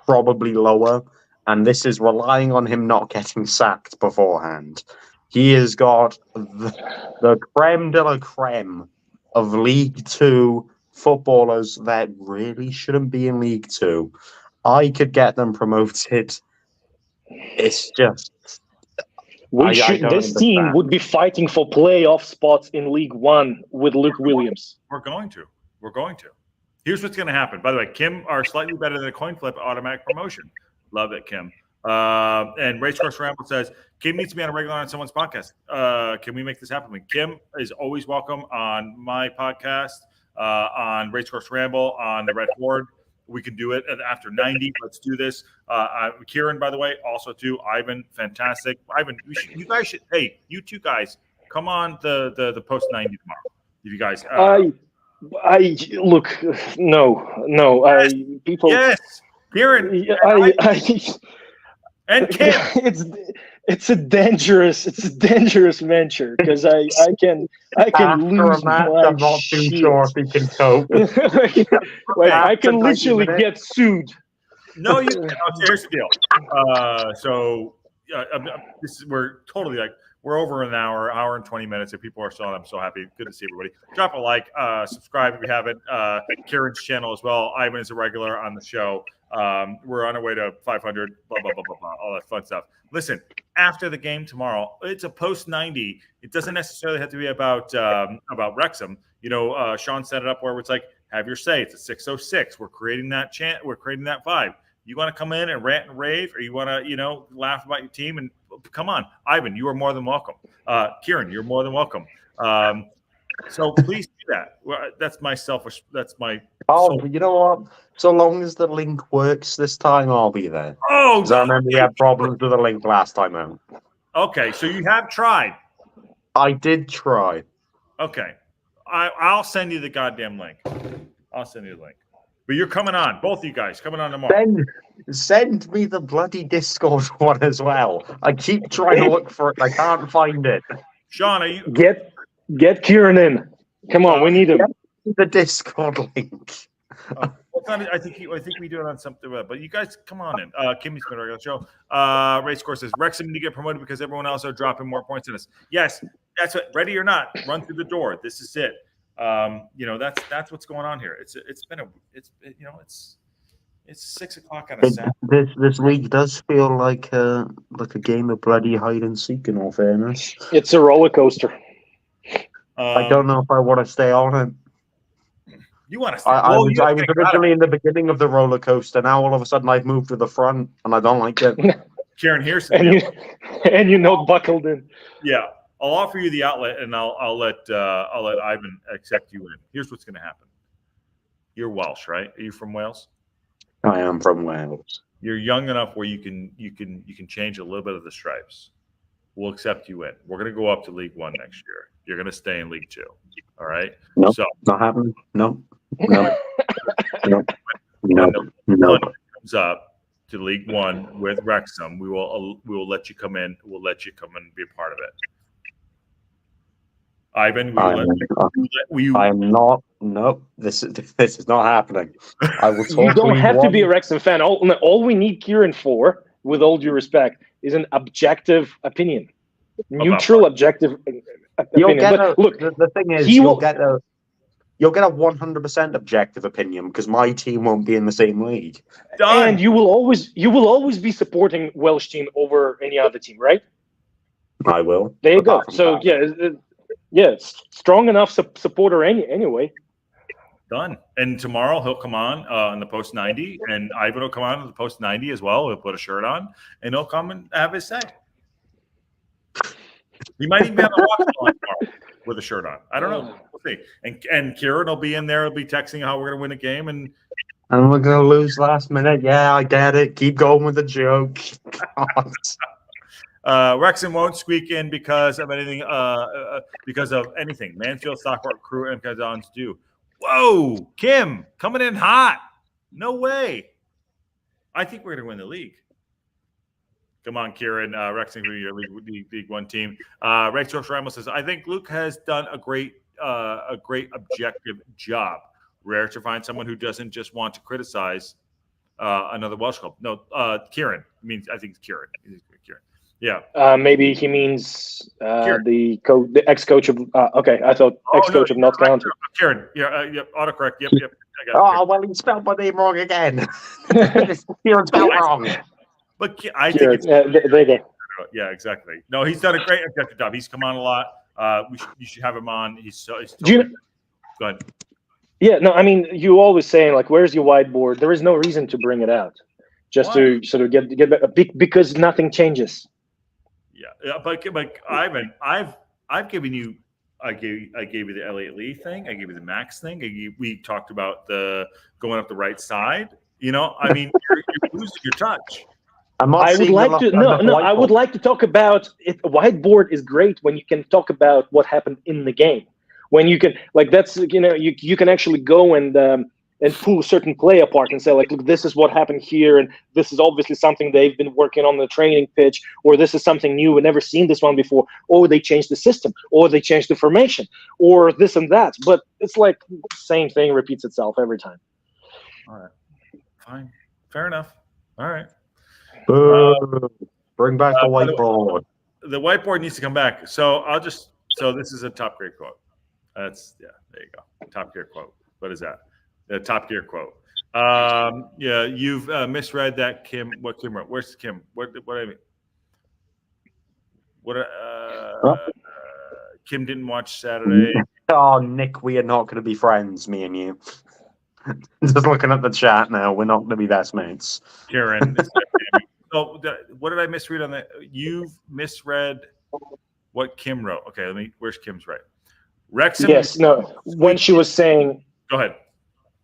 probably lower. And this is relying on him not getting sacked beforehand. He has got the creme de la creme of League Two footballers that really shouldn't be in League Two. I could get them promoted. It's just This team would be fighting for playoff spots in League One with Luke Williams. We're going to. Here's what's going to happen. By the way, Kim are slightly better than a coin flip automatic promotion. Love it, Kim. And Racecourse Ramble says, Kim needs to be on a regular on someone's podcast. Can we make this happen? Kim is always welcome on my podcast, on Racecourse Ramble, on the Red Horde. We can do it after 90. Let's do this. Kieran, by the way, also too. Ivan, fantastic. Ivan, you guys should. Hey, you two guys, come on the post 90 tomorrow. If you guys, I look. No. Yes, People. Yes, Kieran. And Kim. It's a dangerous venture because I can lose my I'm not too sure if he can cope. I can literally get sued. No, you. Here's the deal. We're totally we're over an hour and 20 minutes. If people are still on, I'm so happy. Good to see everybody. Drop a like, subscribe if you haven't. Kieran's channel as well. Ivan is a regular on the show. We're on our way to 500. Blah blah blah blah blah. All that fun stuff. Listen, after the game tomorrow, it's a post 90. It doesn't necessarily have to be about Wrexham. Sean set it up where it's like, have your say. It's a 606. We're creating that chant. We're creating that vibe. You want to come in and rant and rave, or you want to, laugh about your team, and come on, Ivan, you are more than welcome. Kieran, you're more than welcome. So please do that. That's my selfish. That's my. Oh, you know what? So long as the link works this time, I'll be there. Oh, because I remember we had problems with the link last time out. Okay, so you have tried. I did try. Okay, I'll send you the goddamn link. I'll send you the link. But you're coming on, both of you guys coming on tomorrow. Send me the bloody Discord one as well. I keep trying to look for it. I can't find it. Sean, are you get Kieran in? Come on, we need him. The Discord link. I think we do it on something, but you guys come on in. Kimmy's been a regular show. Racecourse says Wrexham need to get promoted because everyone else are dropping more points than us. Yes, that's what. Ready or not, run through the door. This is it. That's what's going on here. It's 6 o'clock on a Saturday. This league does feel like a game of bloody hide and seek. In all fairness, it's a roller coaster. I don't know if I want to stay on it. You want to stay? I was originally in the beginning of the roller coaster. Now all of a sudden I've moved to the front, and I don't like it. Kieran, here's the deal. and you're not buckled in. Yeah. I'll offer you the outlet, and I'll let Ivan accept you in. Here's what's going to happen. You're Welsh, right? Are you from Wales? I am from Wales. You're young enough where you can change a little bit of the stripes. We'll accept you in. We're going to go up to League One next year. You're going to stay in League Two. All right? No, so not happening. No. Comes up to League One with Wrexham. We will let you come in. We'll let you come in and be a part of it. Ivan, I am not. Nope. This is not happening. I will talk. You don't have to be a Wrexham fan. All we need Kieran for, with all due respect, is an objective opinion, neutral, objective opinion. Look, the thing is, you'll get a 100% objective opinion because my team won't be in the same league. Done. And you will always be supporting Welsh team over any other team, right? I will. There you go. So strong enough supporter anyway. Done. And tomorrow he'll come on the post 90, and Ivan will come on the post 90 as well. He'll put a shirt on, and he'll come and have his say. He might even have a watch on tomorrow with a shirt on. I don't know. We'll see. And Kieran will be in there. He'll be texting how we're going to win a game. And we're going to lose last minute. Yeah, I get it. Keep going with the joke. Wrexham won't squeak in because of anything. Mansfield, Stockport, Crew, and Kazans do. Whoa, Kim coming in hot. No way. I think we're going to win the league. Come on, Kieran. Wrexham, your League One team. Rachel Ramos says, I think Luke has done a great objective job. Rare to find someone who doesn't just want to criticize another Welsh club. No, Kieran. I think it's Kieran. Kieran. Yeah. Maybe he means the ex-coach of. Okay, I thought ex-coach of Notts County. Kieran. Yeah. Autocorrect. Yep. I got it. Well, he spelled my name wrong again. Kieran spelled wrong. But I think it's there you go. Yeah, exactly. No, he's done a great objective job. He's come on a lot. You should have him on. Go ahead. Yeah, no, I mean, you always saying like, "Where's your whiteboard?" There is no reason to bring it out, just to sort of get back because nothing changes. Yeah, but Ivan, I've given you. I gave you the Elliot Lee thing. I gave you the Max thing. We talked about the going up the right side. I mean, you're losing your touch. I would like to talk about it. Whiteboard is great when you can talk about what happened in the game. When you can, that's you can actually go and pull a certain play apart and say, like, look, this is what happened here, and this is obviously something they've been working on the training pitch, or this is something new, we've never seen this one before, or they changed the system, or they changed the formation, or this and that. But it's like same thing repeats itself every time. All right, fine, fair enough. All right. Bring back the whiteboard. The whiteboard needs to come back. So this is a Top Gear quote. There you go. Top Gear quote. What is that? The Top Gear quote. You've misread that Kim. What Kim wrote? Where's Kim? What I mean? Kim didn't watch Saturday. Oh, Nick, we are not going to be friends, me and you. Just looking at the chat now, we're not going to be best mates. Karen. So what did I misread on that? You've misread what Kim wrote. Okay, where's Kim's right? Wrexham. Yes, no. When she was saying, go ahead.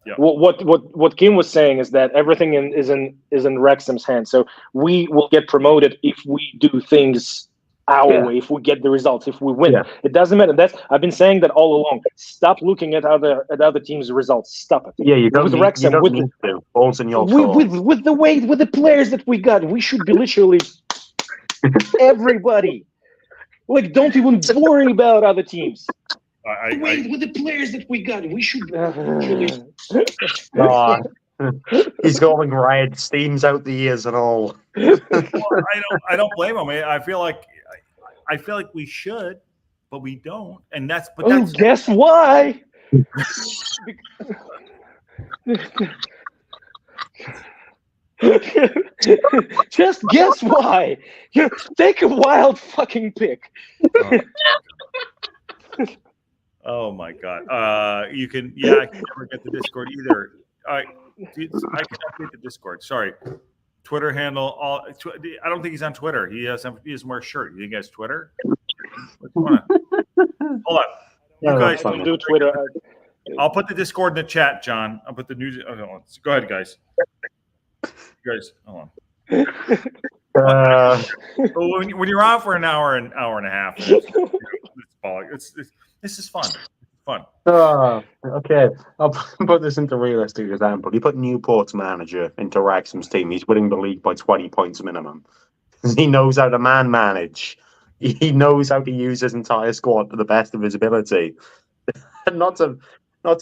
Yeah. What Kim was saying is that everything is in Wrexham's hands. So we will get promoted if we do things our way, if we get the results, if we win. Yeah. It doesn't matter. I've been saying that all along. Stop looking at other teams' results. Stop it. Yeah, you don't need to. Balls in your court. With the players that we got, we should be literally everybody. Like, don't even worry about other teams. With the players that we got, we should literally. He's going red, steams out the ears and all. Well, I don't blame him. I feel like we should, but we don't. And that's guess why? Just guess why. Take a wild fucking pick. Oh my God. I can never get the Discord either. I can update the Discord. Sorry. Twitter handle. I don't think he's on Twitter. He doesn't wear a shirt. You think he has Twitter? What's going on? Hold on. You guys don't do Twitter. I'll put the Discord in the chat, John. I'll put the news. Oh, go ahead, guys. You guys, hold on. When you're on for an hour and a half, this is fun. Okay. I'll put this into a realistic example. You put Newport's manager into Wrexham's team, he's winning the league by 20 points minimum. He knows how to manage. He knows how to use his entire squad to the best of his ability. Not to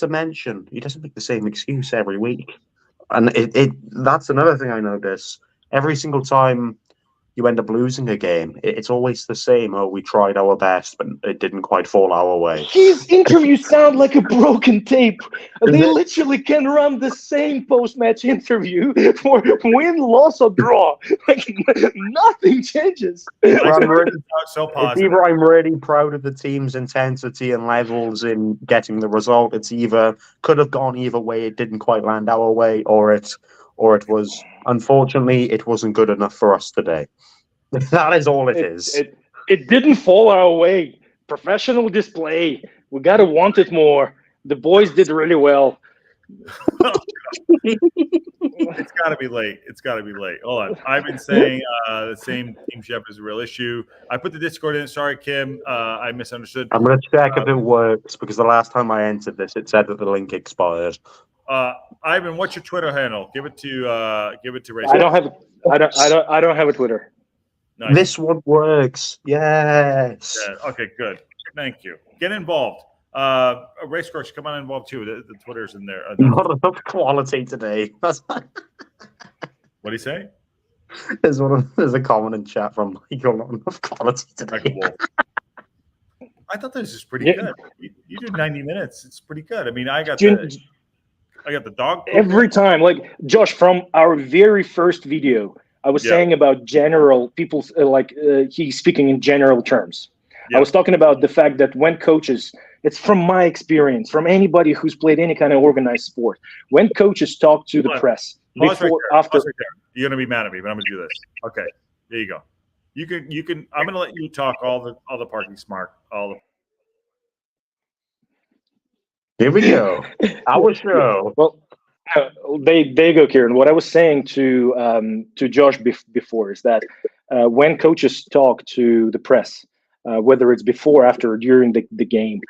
mention, he doesn't make the same excuse every week. And that's another thing I notice. Every single time you end up losing a game, it's always the same. Oh, we tried our best, but it didn't quite fall our way. His interviews sound like a broken tape. They literally can run the same post-match interview for win, loss, or draw. Like, nothing changes. I'm really proud of the team's intensity and levels in getting the result. It's either could have gone either way. It didn't quite land our way, or it was. Unfortunately, it wasn't good enough for us today. That is all it is. It didn't fall our way. Professional display. We got to want it more. The boys did really well. It's got to be late. It's got to be late. Hold on. I've been saying the same team chef is a real issue. I put the Discord in. Sorry, Kim. I misunderstood. I'm going to check if it works because the last time I entered this, it said that the link expired. Ivan, what's your Twitter handle? Give it to Ray. I don't have a Twitter. Nice. This one works. Yes. Yeah, okay, good. Thank you. Get involved. Race course, come on involved too. The Twitter's in there. Not enough quality today. What do you say? There's a comment in chat from Michael. Not enough quality today. I thought this was pretty good. You did 90 minutes. It's pretty good. I mean, I got the dog every time. Like Josh, from our very first video, I was saying about general people, he's speaking in general terms. I was talking about the fact that when coaches, it's from my experience, from anybody who's played any kind of organized sport, when coaches talk to the press before, after. You're gonna be mad at me, but I'm gonna do this. Okay, there you go. You can. I'm gonna let you talk all the parking smart. Here we go. Our show. Well, there you go, Kieran. What I was saying to Josh before is that when coaches talk to the press, whether it's before, after, or during the game,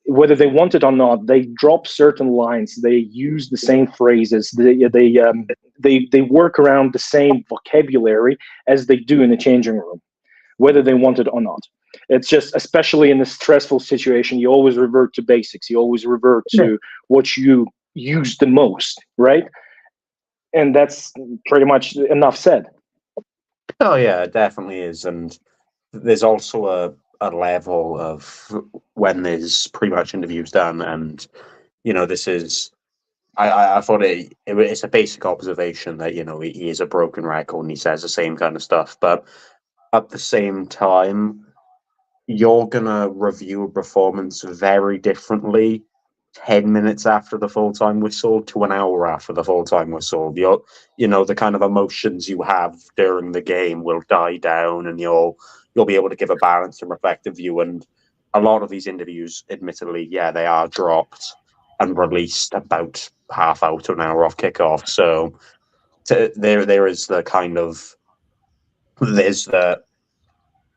whether they want it or not, they drop certain lines. They use the same phrases. They work around the same vocabulary as they do in the changing room, whether they want it or not. It's just, especially in a stressful situation, you always revert to basics. You always revert to what you use the most, right? And that's pretty much enough said. Oh yeah, it definitely is. And there's also a level of when there's pre-match interviews done, and this is I thought it's a basic observation that he is a broken record and he says the same kind of stuff, but at the same time, you're gonna review a performance very differently 10 minutes after the full-time whistle to an hour after the full-time whistle. The kind of emotions you have during the game will die down, and you'll be able to give a balanced and reflective view. And a lot of these interviews, admittedly, they are dropped and released about half hour to an hour off kickoff. So there is the kind of, there's the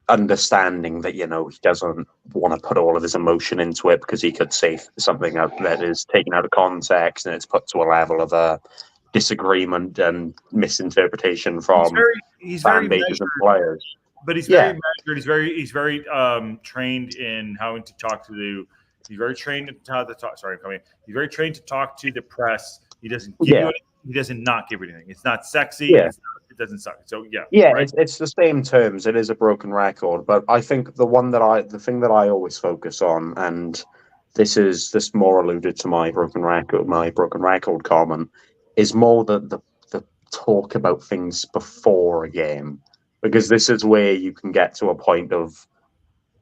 understanding that, he doesn't want to put all of his emotion into it because he could say something that is taken out of context and it's put to a level of a disagreement and misinterpretation from fan bases and players. But he's very measured. He's very trained in how to talk to He's very trained to talk. Sorry, I'm coming. He's very trained to talk to the press. He doesn't give you anything. He doesn't not give you anything. It's not sexy. Yeah. It doesn't suck. So right? it's the same terms. It is a broken record, but I think the thing that I always focus on, and this more alluded to my broken record comment, is more the talk about things before a game. Because this is where you can get to a point of,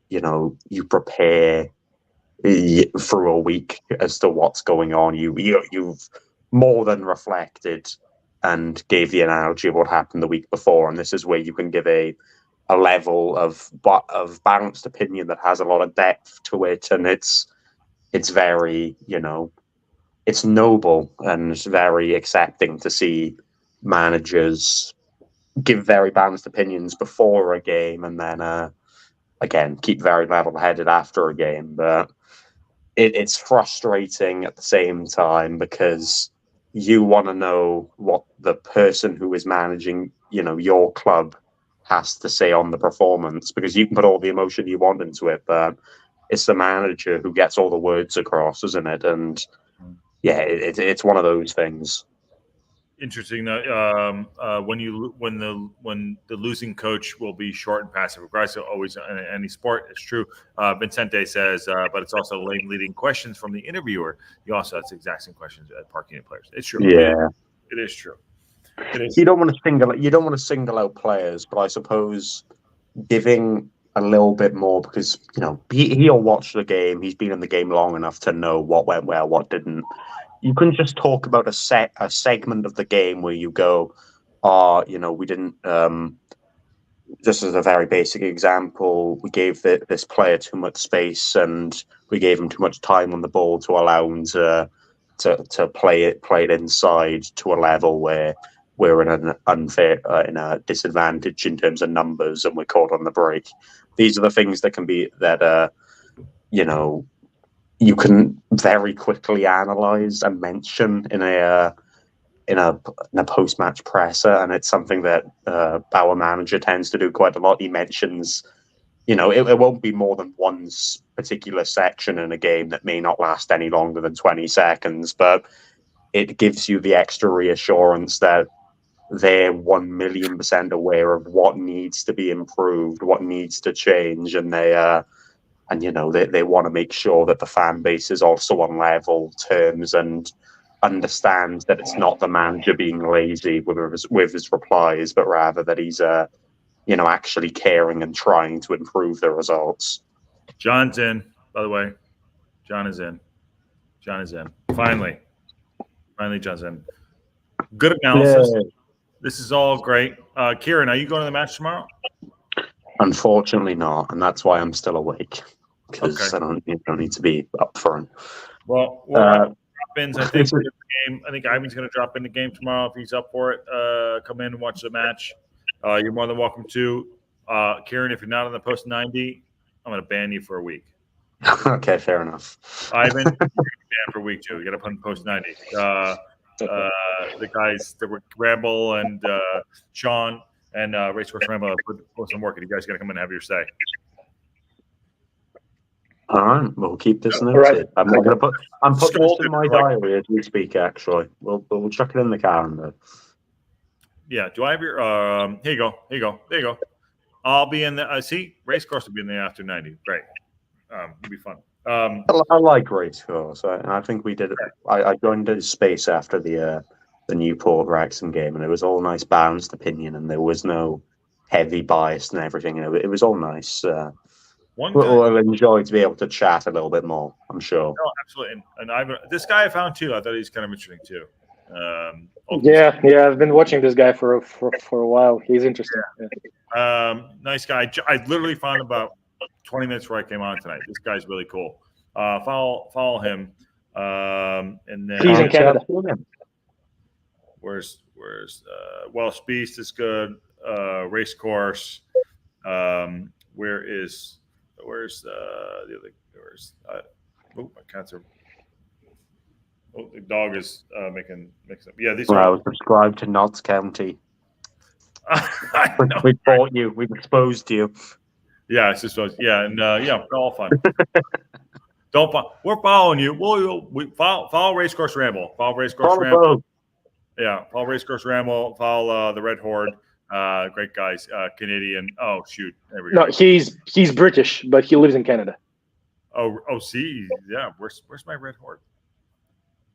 you prepare through a week as to what's going on. You've more than reflected and gave the analogy of what happened the week before, and this is where you can give a level of balanced opinion that has a lot of depth to it, and it's very it's noble and it's very accepting to see managers give very balanced opinions before a game and then again keep very level-headed after a game. But it's frustrating at the same time because you want to know what the person who is managing your club has to say on the performance, because you can put all the emotion you want into it, but it's the manager who gets all the words across, isn't it? And it's one of those things. Interesting that when the losing coach will be short and passive aggressive, always in any sport. It's true. Vincente says, but it's also leading questions from the interviewer. He also has the exact same questions at parking players. It's true. Yeah, it is true. It is. You don't want to single out players, but I suppose giving a little bit more, because he'll watch the game. He's been in the game long enough to know what went well, what didn't. You can just talk about a segment of the game where you go, we didn't. This is a very basic example. We gave this player too much space, and we gave him too much time on the ball to allow him to play it inside to a level where we're in an unfair in a disadvantage in terms of numbers, and we're caught on the break. These are the things that can be that you can very quickly analyze and mention in a post-match presser, and it's something that our manager tends to do quite a lot. He mentions, it won't be more than one particular section in a game that may not last any longer than 20 seconds, but it gives you the extra reassurance that they're 1,000,000% aware of what needs to be improved, what needs to change, and they want to make sure that the fan base is also on level terms and understands that it's not the manager being lazy with his replies, but rather that he's actually caring and trying to improve the results. John's in, by the way. John is in. Finally, John's in. Good analysis. Yeah. This is all great. Kieran, are you going to the match tomorrow? Unfortunately not, and that's why I'm still awake, because I don't need to be up front. Well, drop-ins, I think Ivan's going to drop in the game tomorrow if he's up for it. Come in and watch the match. You're more than welcome to. Kieran, if you're not on the post 90, I'm going to ban you for a week. Okay, fair enough. Ivan, you're banned for a week too. You got to put in post 90. The guys that were Ramble and Sean and Racecourse Ramble put some work, and you guys got to come in and have your say. All right, we'll keep this noted. Right. I'm putting this in my diary as we speak. Actually, we'll chuck it in the calendar. Yeah. Do I have your? Here you go. I'll be in the. See, Racecourse will be in the after 90. Great. It'll be fun. I like Racecourse. I think we did. I joined the space after the Newport Wrexham game, and it was all nice, balanced opinion, and there was no heavy bias and everything. It was all nice. We'll enjoy to be able to chat a little bit more, I'm sure. No, absolutely. And this guy I found too. I thought he's kind of interesting too. I've been watching this guy for a while. He's interesting. Yeah. Nice guy. I literally found about 20 minutes before I came on tonight. This guy's really cool. Follow him. And then he's in Canada. Where's Welsh Beast is good. Racecourse. Where's the other? My cats are. Oh, the dog is making up. Yeah, these. I was subscribed to Notts County. We bought you. We've exposed you. Yeah, it's just yeah, and we're all fun. We're following you. We follow Racecourse Ramble. Follow Racecourse Ramble. Yeah, follow Racecourse Ramble. Follow the Red Horde. Great guys. Canadian. Oh shoot. There we go. No, he's British, but he lives in Canada. Oh, see, yeah. Where's my Red Horde?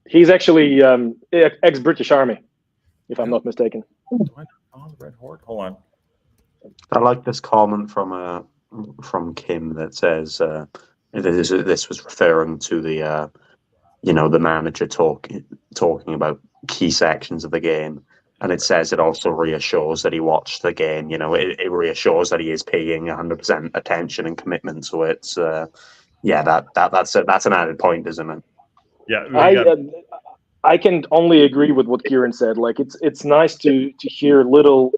He's actually ex-British Army, if I'm not mistaken. Do I follow the Red Horde? Hold on. I like this comment from Kim that says this was referring to the the manager talking about key sections of the game, and it says it also reassures that he watched the game. It reassures that he is paying 100% attention and commitment to it. That's an added point, isn't it? Yeah, I can only agree with what Kieran said. Like it's nice to hear little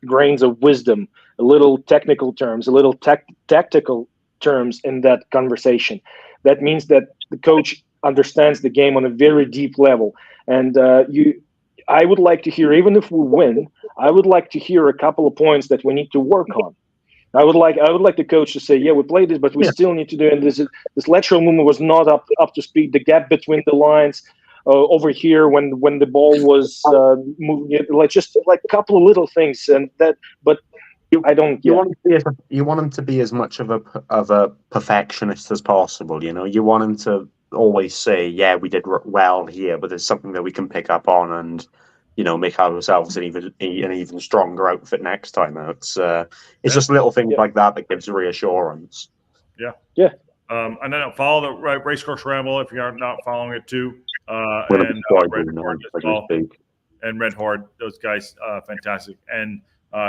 grains of wisdom, a little technical terms, a little tactical terms in that conversation. That means that the coach understands the game on a very deep level. And I would like to hear, even if we win, I would like to hear a couple of points that we need to work on. I would like the coach to say, yeah, we played this, but we still need to do it. And this lateral movement was not up to speed. The gap between the lines over here when the ball was moving, just a couple of little things, and that. But I don't. You want him to be as much of a perfectionist as possible. You want him to always say, yeah, we did well here, but there's something that we can pick up on and make ourselves an even stronger outfit next time out. It's just little things like that gives reassurance. Yeah. And then follow the Racecourse Ramble if you're not following it too. And Red Horde, those guys, fantastic. And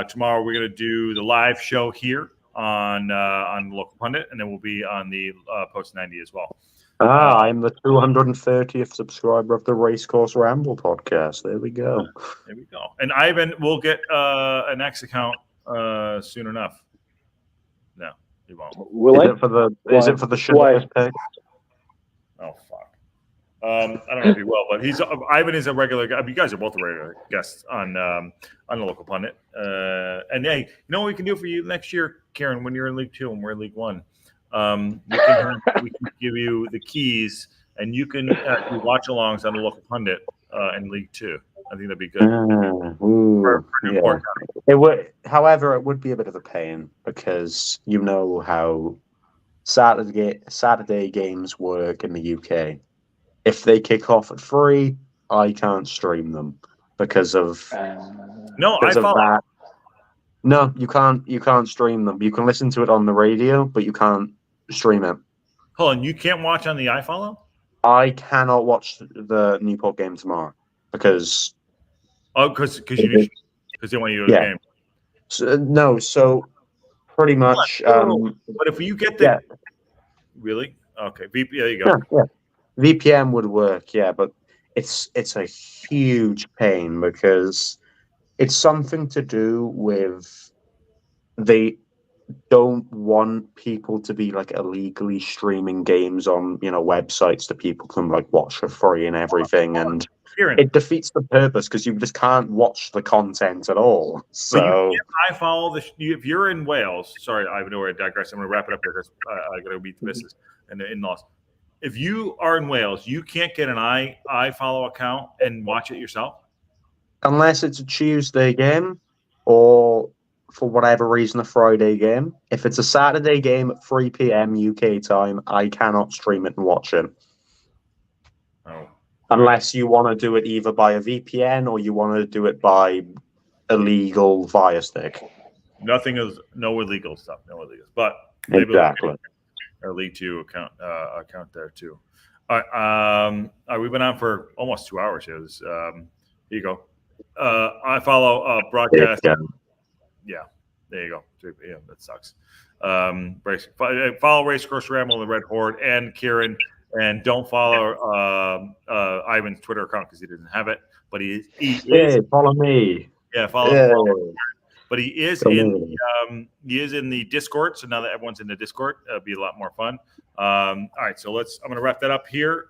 tomorrow we're going to do the live show here on the Local Pundit, and then we'll be on the Post 90 as well. I'm the 230th subscriber of the Racecourse Ramble podcast. There we go. There we go. And Ivan will get an X account soon enough. No, he won't. Is it for the show? Oh fuck. I don't know if he will, but Ivan is a regular guy. You guys are both regular guests on the Local Pundit. And hey, you know what we can do for you next year, Kieran, when you're in League 2 and we're in League 1? We can give you the keys, and you can do watch-alongs on the Local Pundit in League 2. I think that'd be good. It would, however, it would be a bit of a pain because you know how Saturday games work in the UK. If they kick off at 3, I can't stream them because of that. No, you can't. You can't stream them. You can listen to it on the radio, but you can't stream it. Hold on, you can't watch on the iFollow? I cannot watch the Newport game tomorrow because they want you to the game. So pretty much. But if you get the really okay, there you go. Yeah. VPN would work, but it's a huge pain because it's something to do with they don't want people to be like illegally streaming games on websites that people can like watch for free and everything, and it defeats the purpose because you just can't watch the content at all. So I follow if you're in Wales. Sorry, I know I digress. I'm going to wrap it up here because I got to meet the missus and the in-laws. If you are in Wales, you can't get an iFollow account and watch it yourself unless it's a Tuesday game or, for whatever reason, a Friday game. If it's a Saturday game at 3 p.m. UK time, I cannot stream it and watch it. Oh. Unless you want to do it either by a VPN or you want to do it by illegal Fire Stick. No illegal stuff. No illegal. But exactly. Our League 2 account there too. All right. We've been on for almost 2 hours here. Here you go. I follow broadcast. Yeah, there you go. Yeah, that sucks. Follow Racecourse Ramble, the Red Horde, and Kieran, and don't follow Ivan's Twitter account because he doesn't have it. But he is. Follow me. Yeah, follow. But he is in the Discord. So now that everyone's in the Discord, it'll be a lot more fun. All right, so I'm going to wrap that up here.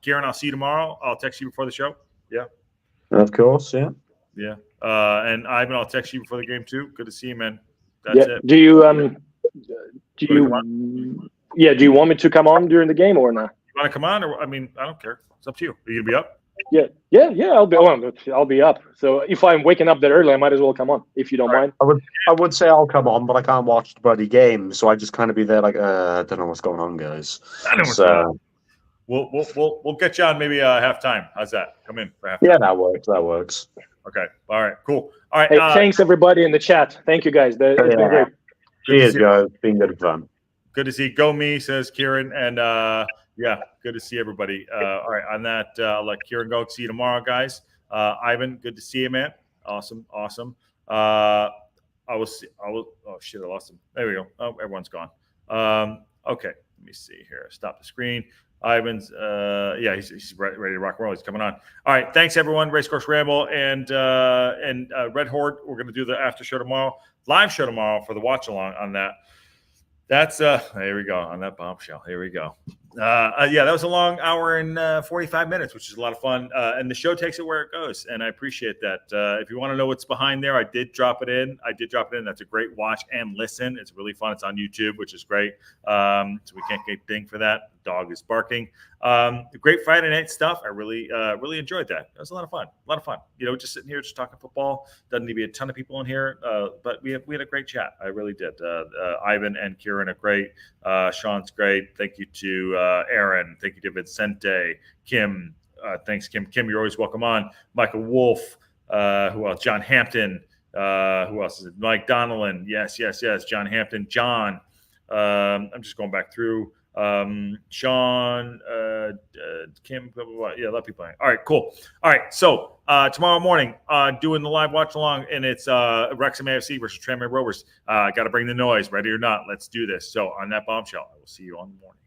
Kieran, I'll see you tomorrow. I'll text you before the show. Yeah. Of course, yeah. Yeah. And Ivan, I'll text you before the game too. Good to see you, man. That's it. Do you want me to come on during the game or not? You want to come on? Or I don't care. It's up to you. Are you gonna be up? Yeah. I'll be up. So if I'm waking up that early, I might as well come on. If you don't mind. I would say I'll come on, but I can't watch the bloody game, so I just kind of be there like, I don't know what's going on, guys. I know what's going on. We'll get you on maybe halftime. How's that? Come in for halftime. Yeah, that works. Okay. All right. Cool. All right. Hey, thanks everybody in the chat. Thank you guys. It's been great. Cheers, guys. It's been good fun. Good to see. Go me, says Kieran, and good to see everybody. All right. On that, I'll let Kieran go. See you tomorrow, guys. Ivan, good to see you, man. Awesome. I will. Oh shit! I lost him. There we go. Oh, everyone's gone. Okay. Let me see here. Stop the screen. Ivan's, he's ready to rock and roll. He's coming on. All right, thanks everyone. Racecourse Ramble and Red Horde. We're going to do the after show tomorrow, live show tomorrow for the watch along on that. That's here we go on that bombshell. Here we go. That was a long hour and 45 minutes, which is a lot of fun. And the show takes it where it goes, and I appreciate that. If you want to know what's behind there, I did drop it in. That's a great watch and listen. It's really fun. It's on YouTube, which is great. So we can't get dinged for that. The dog is barking. Great Friday night stuff. I really enjoyed that. It was a lot of fun. Just sitting here, just talking football. Doesn't need to be a ton of people in here, but we had a great chat. I really did. Ivan and Kieran are great. Sean's great. Thank you to Aaron. Thank you to Vincente. Kim. Thanks, Kim. Kim, you're always welcome on. Michael Wolf. Who else? John Hampton. Who else is it? Mike Donnellan. Yes. John Hampton. John. I'm just going back through. Sean, Kim, blah, blah, blah. Yeah, let people in. All right, cool. All right, so tomorrow morning, doing the live watch along, and it's Wrexham AFC versus Tranmere Rovers. Got to bring the noise, ready or not. Let's do this. So on that bombshell, I will see you on the morning.